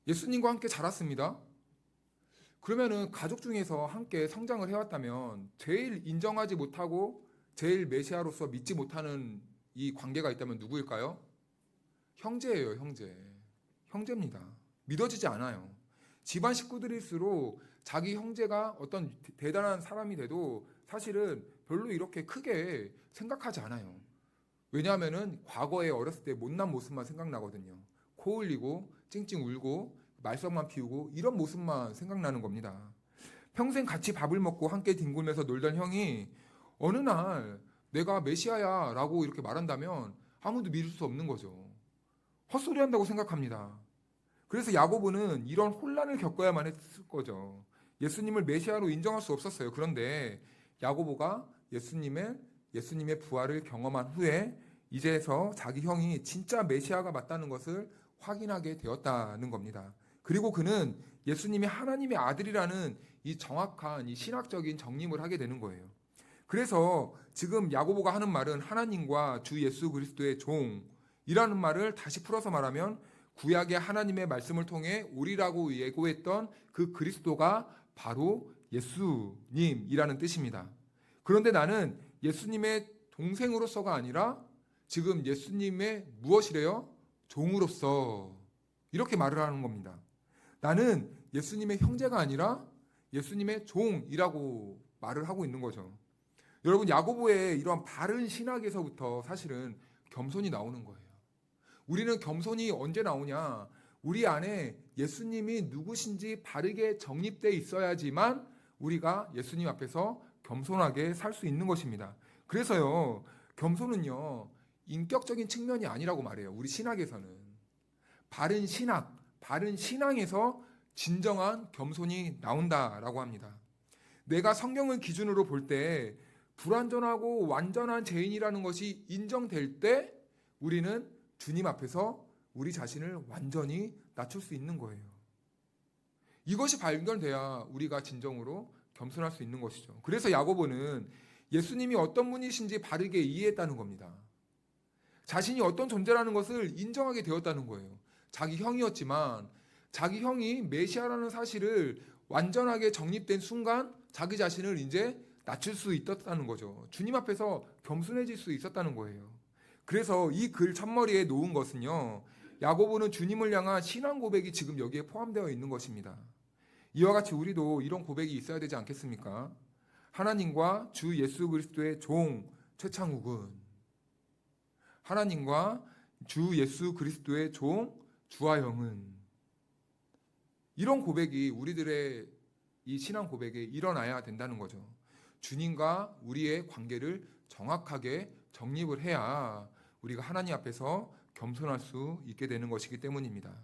예수님과 함께 자랐습니다. 그러면은 가족 중에서 함께 성장을 해왔다면 제일 인정하지 못하고 제일 메시아로서 믿지 못하는 이 관계가 있다면 누구일까요? 형제예요, 형제. 형제입니다. 믿어지지 않아요. 집안 식구들일수록 자기 형제가 어떤 대단한 사람이 돼도 사실은 별로 이렇게 크게 생각하지 않아요. 왜냐하면은 과거에 어렸을 때 못난 모습만 생각나거든요. 코 흘리고 찡찡 울고 말썽만 피우고 이런 모습만 생각나는 겁니다. 평생 같이 밥을 먹고 함께 뒹굴면서 놀던 형이 어느 날 내가 메시아야 라고 이렇게 말한다면 아무도 믿을 수 없는 거죠. 헛소리 한다고 생각합니다. 그래서 야고보는 이런 혼란을 겪어야만 했을 거죠. 예수님을 메시아로 인정할 수 없었어요. 그런데 야고보가 예수님의 부활을 경험한 후에 이제서 자기 형이 진짜 메시아가 맞다는 것을 확인하게 되었다는 겁니다. 그리고 그는 예수님이 하나님의 아들이라는 이 정확한 이 신학적인 정림을 하게 되는 거예요. 그래서 지금 야고보가 하는 말은 하나님과 주 예수 그리스도의 종이라는 말을 다시 풀어서 말하면 구약의 하나님의 말씀을 통해 오리라고 예고했던 그 그리스도가 바로 예수님이라는 뜻입니다. 그런데 나는 예수님의 동생으로서가 아니라 지금 예수님의 무엇이래요? 종으로서 이렇게 말을 하는 겁니다. 나는 예수님의 형제가 아니라 예수님의 종이라고 말을 하고 있는 거죠. 여러분 야고보의 이러한 바른 신학에서부터 사실은 겸손이 나오는 거예요. 우리는 겸손이 언제 나오냐? 우리 안에 예수님이 누구신지 바르게 정립되어 있어야지만 우리가 예수님 앞에서 겸손하게 살 수 있는 것입니다. 그래서요, 겸손은요, 인격적인 측면이 아니라고 말해요. 우리 신학에서는. 바른 신학, 바른 신앙에서 진정한 겸손이 나온다라고 합니다. 내가 성경을 기준으로 볼 때 불완전하고 완전한 죄인이라는 것이 인정될 때 우리는 주님 앞에서 우리 자신을 완전히 낮출 수 있는 거예요. 이것이 발견돼야 우리가 진정으로 겸손할 수 있는 것이죠. 그래서 야고보는 예수님이 어떤 분이신지 바르게 이해했다는 겁니다. 자신이 어떤 존재라는 것을 인정하게 되었다는 거예요. 자기 형이었지만 자기 형이 메시아라는 사실을 완전하게 정립된 순간 자기 자신을 이제 낮출 수 있었다는 거죠. 주님 앞에서 겸손해질 수 있었다는 거예요. 그래서 이 글 첫머리에 놓은 것은요. 야고보는 주님을 향한 신앙 고백이 지금 여기에 포함되어 있는 것입니다. 이와 같이 우리도 이런 고백이 있어야 되지 않겠습니까? 하나님과 주 예수 그리스도의 종 최창욱은 하나님과 주 예수 그리스도의 종 주하영은 이런 고백이 우리들의 이 신앙 고백에 일어나야 된다는 거죠. 주님과 우리의 관계를 정확하게 정립을 해야 우리가 하나님 앞에서 겸손할 수 있게 되는 것이기 때문입니다.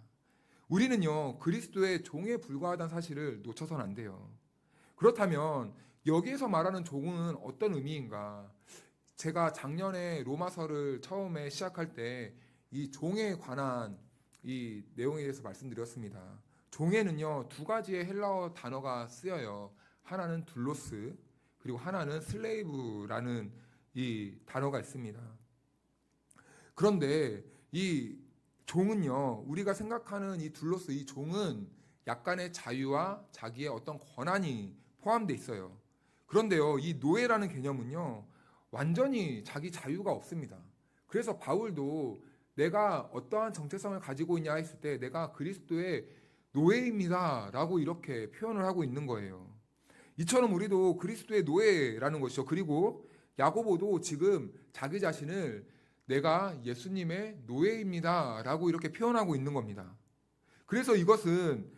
우리는요, 그리스도의 종에 불과하다는 사실을 놓쳐서는 안 돼요. 그렇다면 여기에서 말하는 종은 어떤 의미인가? 제가 작년에 로마서를 처음에 시작할 때 이 종에 관한 이 내용에 대해서 말씀드렸습니다. 종에는요, 두 가지의 헬라어 단어가 쓰여요. 하나는 둘로스, 그리고 하나는 슬레이브라는 이 단어가 있습니다. 그런데 이 종은요, 우리가 생각하는 이 둘로스, 이 종은 약간의 자유와 자기의 어떤 권한이 포함되어 있어요. 그런데요, 이 노예라는 개념은요, 완전히 자기 자유가 없습니다. 그래서 바울도 내가 어떠한 정체성을 가지고 있냐 했을 때 내가 그리스도의 노예입니다 라고 이렇게 표현을 하고 있는 거예요. 이처럼 우리도 그리스도의 노예라는 것이죠. 그리고 야고보도 지금 자기 자신을 내가 예수님의 노예입니다 라고 이렇게 표현하고 있는 겁니다. 그래서 이것은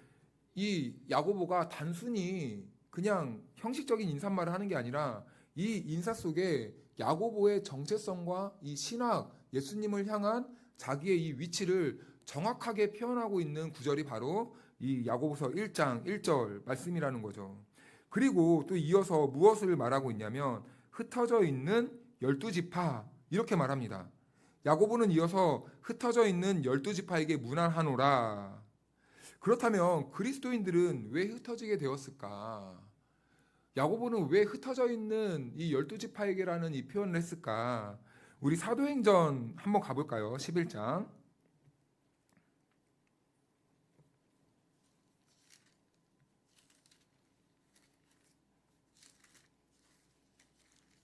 이 야고보가 단순히 그냥 형식적인 인사말을 하는 게 아니라 이 인사 속에 야고보의 정체성과 이 신학, 예수님을 향한 자기의 이 위치를 정확하게 표현하고 있는 구절이 바로 이 야고보서 1장 1절 말씀이라는 거죠. 그리고 또 이어서 무엇을 말하고 있냐면 흩어져 있는 12지파 이렇게 말합니다. 야고보는 이어서 흩어져 있는 12지파에게 문안하노라. 그렇다면 그리스도인들은 왜 흩어지게 되었을까? 야고보는 왜 흩어져 있는 이 12지파에게라는 이 표현을 했을까? 우리 사도행전 한번 가볼까요? 11장.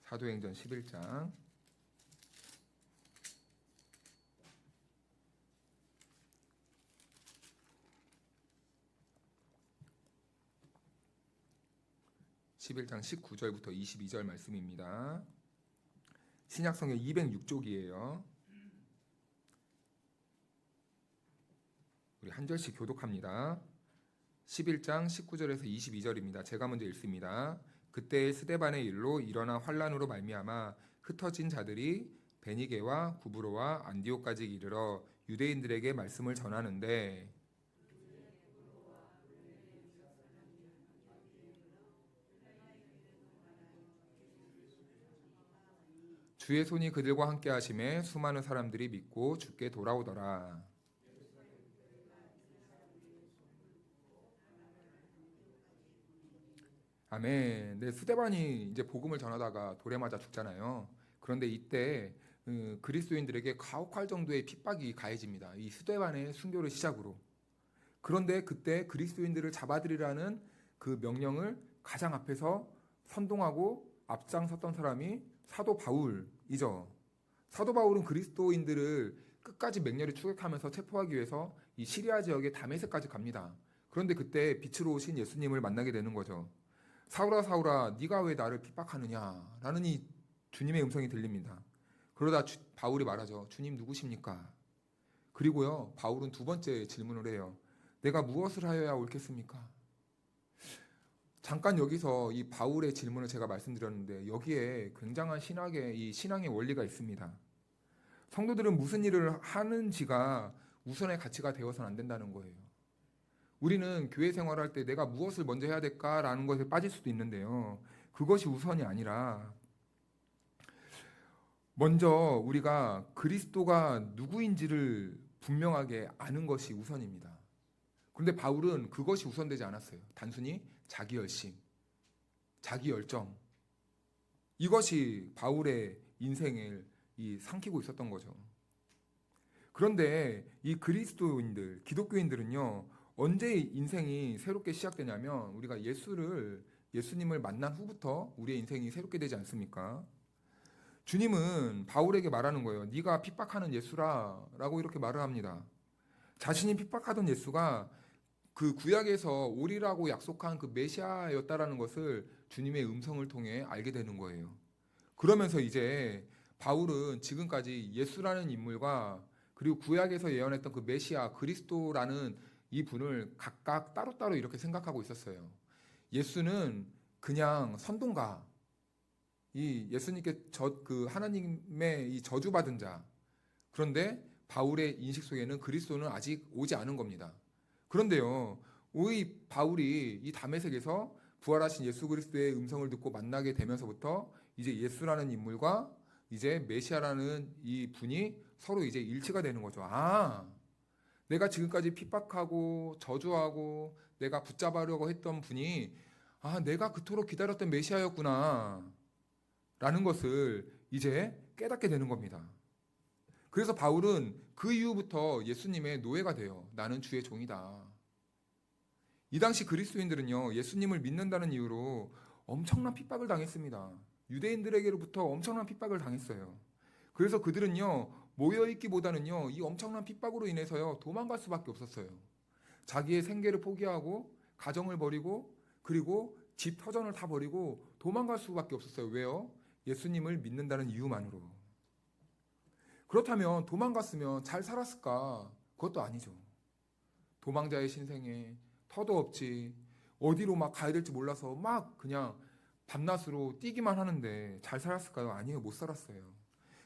사도행전 11장. 11장 19절부터 22절 말씀입니다. 신약성경 206쪽이에요. 우리 한 절씩 교독합니다. 11장 19절에서 22절입니다. 제가 먼저 읽습니다. 그때 스데반의 일로 일어나 환란으로 말미암아 흩어진 자들이 베니게와 구브로와 안디옥까지 이르러 유대인들에게 말씀을 전하는데 주의 손이 그들과 함께 하심에 수많은 사람들이 믿고 주께 돌아오더라. 아멘. 네, 스데반이 이제 복음을 전하다가 돌에 맞아 죽잖아요. 그런데 이때 그리스도인들에게 가혹할 정도의 핍박이 가해집니다. 이 스데반의 순교를 시작으로. 그런데 그때 그리스도인들을 잡아들이라는 그 명령을 가장 앞에서 선동하고 앞장섰던 사람이 사도 바울이죠. 사도 바울은 그리스도인들을 끝까지 맹렬히 추격하면서 체포하기 위해서 이 시리아 지역의 다메섹까지 갑니다. 그런데 그때 빛으로 오신 예수님을 만나게 되는 거죠. 사울아 사울아 네가 왜 나를 핍박하느냐 라는 이 주님의 음성이 들립니다. 그러다 바울이 말하죠. 주님 누구십니까? 그리고요 바울은 두 번째 질문을 해요. 내가 무엇을 하여야 옳겠습니까? 잠깐 여기서 이 바울의 질문을 제가 말씀드렸는데 여기에 굉장한 이 신앙의 원리가 있습니다. 성도들은 무슨 일을 하는지가 우선의 가치가 되어서는 안 된다는 거예요. 우리는 교회 생활할 때 내가 무엇을 먼저 해야 될까라는 것에 빠질 수도 있는데요. 그것이 우선이 아니라 먼저 우리가 그리스도가 누구인지를 분명하게 아는 것이 우선입니다. 그런데 바울은 그것이 우선되지 않았어요. 단순히 자기 열심, 자기 열정 이것이 바울의 인생을 삼키고 있었던 거죠. 그런데 이 그리스도인들, 기독교인들은요 언제 인생이 새롭게 시작되냐면 우리가 예수님을 만난 후부터 우리의 인생이 새롭게 되지 않습니까? 주님은 바울에게 말하는 거예요. 네가 핍박하는 예수라라고 이렇게 말을 합니다. 자신이 핍박하던 예수가 그 구약에서 오리라고 약속한 그 메시아였다라는 것을 주님의 음성을 통해 알게 되는 거예요. 그러면서 이제 바울은 지금까지 예수라는 인물과 그리고 구약에서 예언했던 그 메시아 그리스도라는 이 분을 각각 따로따로 이렇게 생각하고 있었어요. 예수는 그냥 선동가, 이 예수님께 그 하나님의 이 저주받은 자. 그런데 바울의 인식 속에는 그리스도는 아직 오지 않은 겁니다. 그런데요, 이 바울이 이 다메섹에서 부활하신 예수 그리스도의 음성을 듣고 만나게 되면서부터 이제 예수라는 인물과 이제 메시아라는 이 분이 서로 이제 일치가 되는 거죠. 아, 내가 지금까지 핍박하고 저주하고 내가 붙잡으려고 했던 분이 내가 그토록 기다렸던 메시아였구나 라는 것을 이제 깨닫게 되는 겁니다. 그래서 바울은 그 이후부터 예수님의 노예가 돼요. 나는 주의 종이다. 이 당시 그리스도인들은요, 예수님을 믿는다는 이유로 엄청난 핍박을 당했습니다. 유대인들에게로부터 엄청난 핍박을 당했어요. 그래서 그들은요, 모여있기보다는요, 이 엄청난 핍박으로 인해서요, 도망갈 수밖에 없었어요. 자기의 생계를 포기하고, 가정을 버리고, 그리고 집 터전을 다 버리고 도망갈 수밖에 없었어요. 왜요? 예수님을 믿는다는 이유만으로. 그렇다면 도망갔으면 잘 살았을까? 그것도 아니죠. 도망자의 신생에 터도 없지, 어디로 막 가야 될지 몰라서 막 그냥 밤낮으로 뛰기만 하는데 잘 살았을까요? 아니에요. 못 살았어요.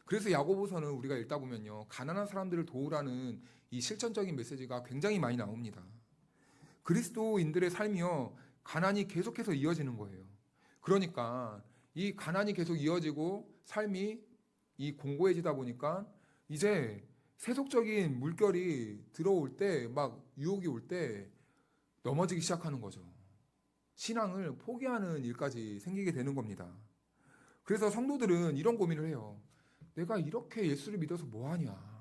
그래서 야고보서는 우리가 읽다 보면요, 가난한 사람들을 도우라는 이 실천적인 메시지가 굉장히 많이 나옵니다. 그리스도인들의 삶이요, 가난이 계속해서 이어지는 거예요. 그러니까 이 가난이 계속 이어지고 삶이 이 공고해지다 보니까 이제 세속적인 물결이 들어올 때, 막 유혹이 올 때 넘어지기 시작하는 거죠. 신앙을 포기하는 일까지 생기게 되는 겁니다. 그래서 성도들은 이런 고민을 해요. 내가 이렇게 예수를 믿어서 뭐하냐?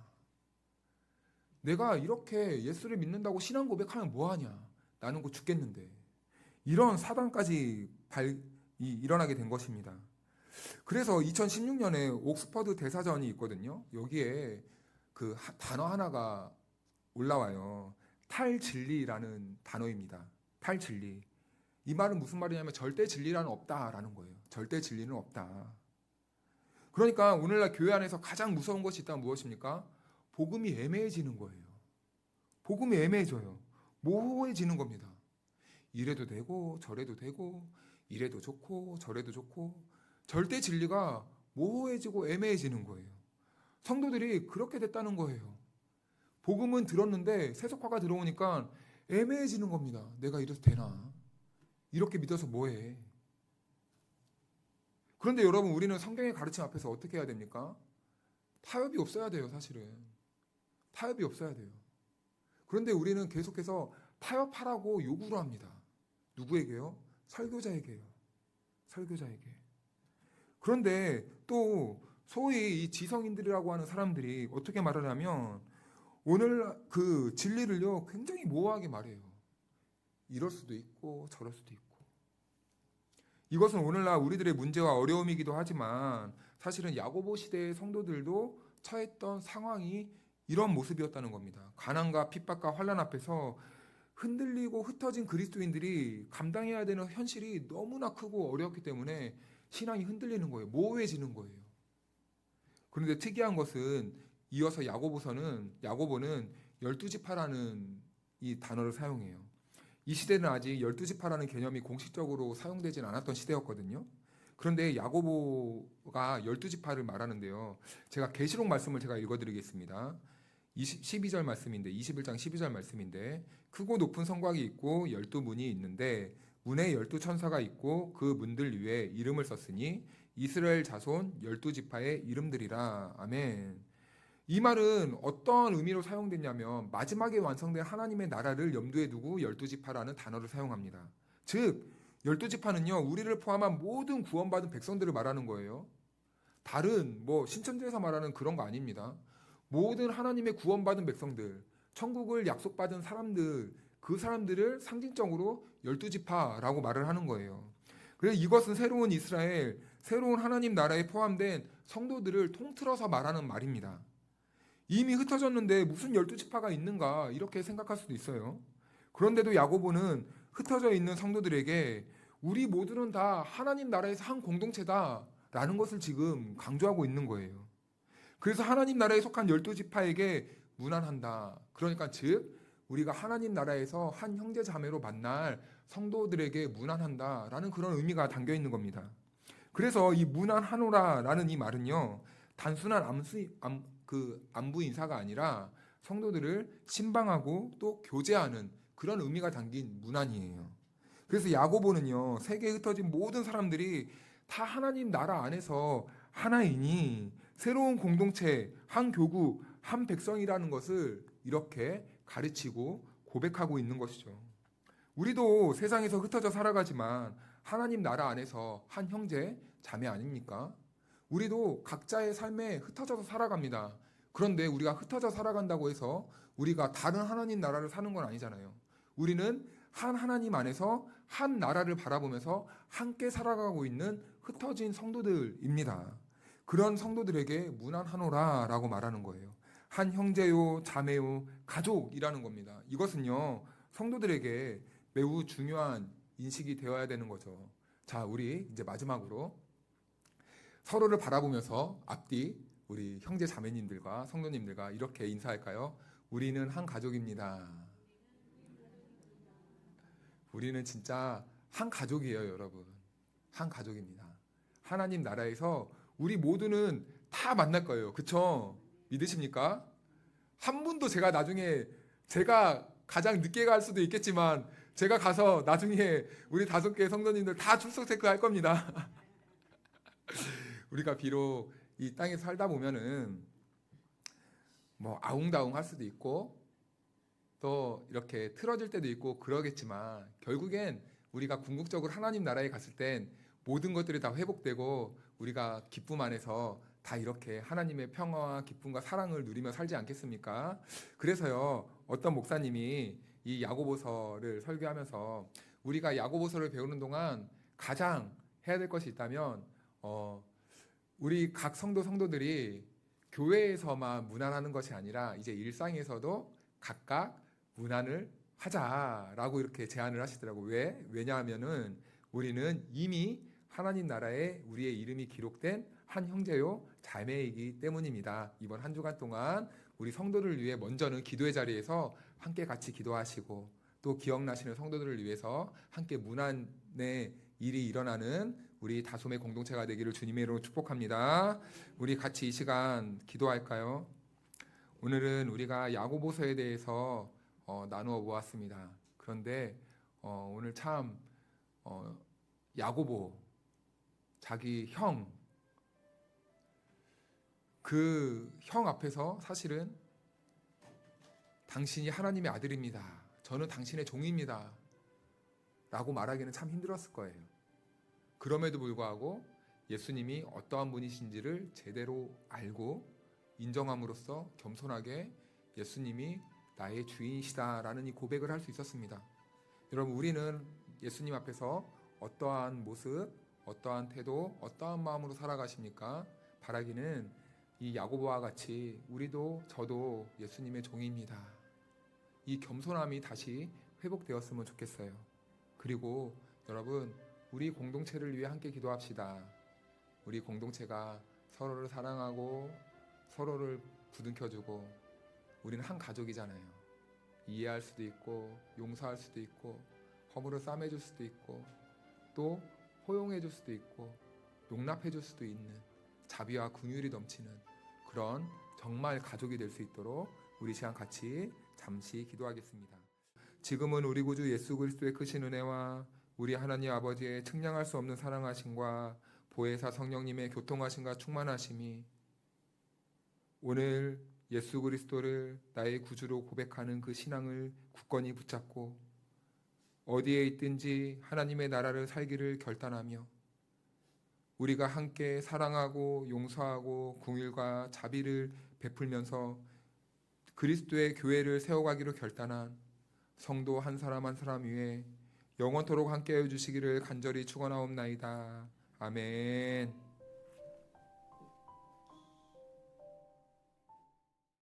내가 이렇게 예수를 믿는다고 신앙 고백하면 뭐하냐? 나는 곧 죽겠는데. 이런 사단까지 일어나게 된 것입니다. 그래서 2016년에 옥스퍼드 대사전이 있거든요. 여기에 그 단어 하나가 올라와요. 탈진리라는 단어입니다. 탈진리. 이 말은 무슨 말이냐면 절대 진리라는 없다라는 거예요. 절대 진리는 없다. 그러니까 오늘날 교회 안에서 가장 무서운 것이 있다면 무엇입니까? 복음이 애매해지는 거예요. 복음이 애매해져요. 모호해지는 겁니다. 이래도 되고 저래도 되고 이래도 좋고 저래도 좋고 절대 진리가 모호해지고 애매해지는 거예요. 성도들이 그렇게 됐다는 거예요. 복음은 들었는데 세속화가 들어오니까 애매해지는 겁니다. 내가 이래도 되나? 이렇게 믿어서 뭐해? 그런데 여러분, 우리는 성경의 가르침 앞에서 어떻게 해야 됩니까? 타협이 없어야 돼요, 사실은. 타협이 없어야 돼요. 그런데 우리는 계속해서 타협하라고 요구를 합니다. 누구에게요? 설교자에게요. 설교자에게. 그런데 또 소위 이 지성인들이라고 하는 사람들이 어떻게 말하냐면 오늘 그 진리를요 굉장히 모호하게 말해요. 이럴 수도 있고 저럴 수도 있고. 이것은 오늘날 우리들의 문제와 어려움이기도 하지만 사실은 야고보 시대의 성도들도 처했던 상황이 이런 모습이었다는 겁니다. 가난과 핍박과 환난 앞에서 흔들리고 흩어진 그리스도인들이 감당해야 되는 현실이 너무나 크고 어렵기 때문에 신앙이 흔들리는 거예요. 모호해지는 거예요. 그런데 특이한 것은 이어서 야고보는 12지파라는 이 단어를 사용해요. 이 시대는 아직 12지파라는 개념이 공식적으로 사용되진 않았던 시대였거든요. 그런데 야고보가 12지파를 말하는데요. 제가 계시록 말씀을 제가 읽어드리겠습니다. 12절 말씀인데 21장 12절 말씀인데 크고 높은 성곽이 있고 12문이 있는데 문에 12천사가 있고 그 문들 위에 이름을 썼으니 이스라엘 자손 12지파의 이름들이라. 아멘. 이 말은 어떤 의미로 사용됐냐면 마지막에 완성된 하나님의 나라를 염두에 두고 12지파라는 단어를 사용합니다. 즉 12지파는요 우리를 포함한 모든 구원받은 백성들을 말하는 거예요. 다른 신천지에서 말하는 그런 거 아닙니다. 모든 하나님의 구원받은 백성들, 천국을 약속받은 사람들, 그 사람들을 상징적으로 12지파라고 말을 하는 거예요. 그래서 이것은 새로운 이스라엘, 새로운 하나님 나라에 포함된 성도들을 통틀어서 말하는 말입니다. 이미 흩어졌는데 무슨 12지파가 있는가 이렇게 생각할 수도 있어요. 그런데도 야고보는 흩어져 있는 성도들에게 우리 모두는 다 하나님 나라에서 한 공동체다라는 것을 지금 강조하고 있는 거예요. 그래서 하나님 나라에 속한 12지파에게 문안한다. 그러니까 즉 우리가 하나님 나라에서 한 형제 자매로 만날 성도들에게 문안한다라는 그런 의미가 담겨 있는 겁니다. 그래서 이 문안하노라라는 이 말은요, 단순한 안부 인사가 아니라 성도들을 신방하고 또 교제하는 그런 의미가 담긴 문안이에요. 그래서 야고보는요, 세계에 흩어진 모든 사람들이 다 하나님 나라 안에서 하나이니 새로운 공동체, 한 교구, 한 백성이라는 것을 이렇게 가르치고 고백하고 있는 것이죠. 우리도 세상에서 흩어져 살아가지만 하나님 나라 안에서 한 형제, 자매 아닙니까? 우리도 각자의 삶에 흩어져서 살아갑니다. 그런데 우리가 흩어져 살아간다고 해서 우리가 다른 하나님 나라를 사는 건 아니잖아요. 우리는 한 하나님 안에서 한 나라를 바라보면서 함께 살아가고 있는 흩어진 성도들입니다. 그런 성도들에게 문안하노라 라고 말하는 거예요. 한 형제요, 자매요, 가족이라는 겁니다. 이것은요, 성도들에게 매우 중요한 인식이 되어야 되는 거죠. 자, 우리 이제 마지막으로 서로를 바라보면서 앞뒤 우리 형제 자매님들과 성도님들과 이렇게 인사할까요? 우리는 한 가족입니다. 우리는 진짜 한 가족이에요, 여러분. 한 가족입니다. 하나님 나라에서 우리 모두는 다 만날 거예요. 그쵸? 믿으십니까? 한 분도 제가 나중에 제가 가장 늦게 갈 수도 있겠지만 제가 가서 나중에 우리 5개 성도님들 다 출석 체크할 겁니다. 우리가 비록 이 땅에 살다 보면은 뭐 아웅다웅 할 수도 있고 또 이렇게 틀어질 때도 있고 그러겠지만 결국엔 우리가 궁극적으로 하나님 나라에 갔을 땐 모든 것들이 다 회복되고 우리가 기쁨 안에서 다 이렇게 하나님의 평화와 기쁨과 사랑을 누리며 살지 않겠습니까? 그래서요, 어떤 목사님이 이 야고보서를 설교하면서 우리가 야고보서를 배우는 동안 가장 해야 될 것이 있다면 우리 각 성도들이 교회에서만 문안하는 것이 아니라 이제 일상에서도 각각 문안을 하자라고 이렇게 제안을 하시더라고요. 왜? 왜냐하면은 우리는 이미 하나님 나라에 우리의 이름이 기록된 한 형제요 자매이기 때문입니다. 이번 한 주간 동안 우리 성도들을 위해 먼저는 기도의 자리에서 함께 같이 기도하시고 또 기억나시는 성도들을 위해서 함께 문안의 일이 일어나는 우리 다솜의 공동체가 되기를 주님의 이름으로 축복합니다. 우리 같이 이 시간 기도할까요? 오늘은 우리가 야고보서에 대해서 나누어 보았습니다. 그런데 오늘 참 야고보 자기 형 그 형 앞에서 사실은 당신이 하나님의 아들입니다. 저는 당신의 종입니다. 라고 말하기는 참 힘들었을 거예요. 그럼에도 불구하고 예수님이 어떠한 분이신지를 제대로 알고 인정함으로써 겸손하게 예수님이 나의 주인이시다라는 이 고백을 할 수 있었습니다. 여러분, 우리는 예수님 앞에서 어떠한 모습, 어떠한 태도, 어떠한 마음으로 살아가십니까? 바라기는 이 야고보와 같이 우리도 저도 예수님의 종입니다. 이 겸손함이 다시 회복되었으면 좋겠어요. 그리고 여러분, 우리 공동체를 위해 함께 기도합시다. 우리 공동체가 서로를 사랑하고 서로를 부둥켜주고 우리는 한 가족이잖아요. 이해할 수도 있고 용서할 수도 있고 허물을 싸매줄 수도 있고 또 포용해줄 수도 있고 용납해줄 수도 있는 자비와 긍휼이 넘치는 그런 정말 가족이 될 수 있도록 우리 시간 같이 잠시 기도하겠습니다. 지금은 우리 구주 예수 그리스도의 크신 은혜와 우리 하나님 아버지의 측량할 수 없는 사랑하심과 보혜사 성령님의 교통하심과 충만하심이 오늘 예수 그리스도를 나의 구주로 고백하는 그 신앙을 굳건히 붙잡고 어디에 있든지 하나님의 나라를 살기를 결단하며 우리가 함께 사랑하고 용서하고 긍휼과 자비를 베풀면서 그리스도의 교회를 세워가기로 결단한 성도 한 사람 한 사람 위에 영원토록 함께해 주시기를 간절히 축원하옵나이다. 아멘.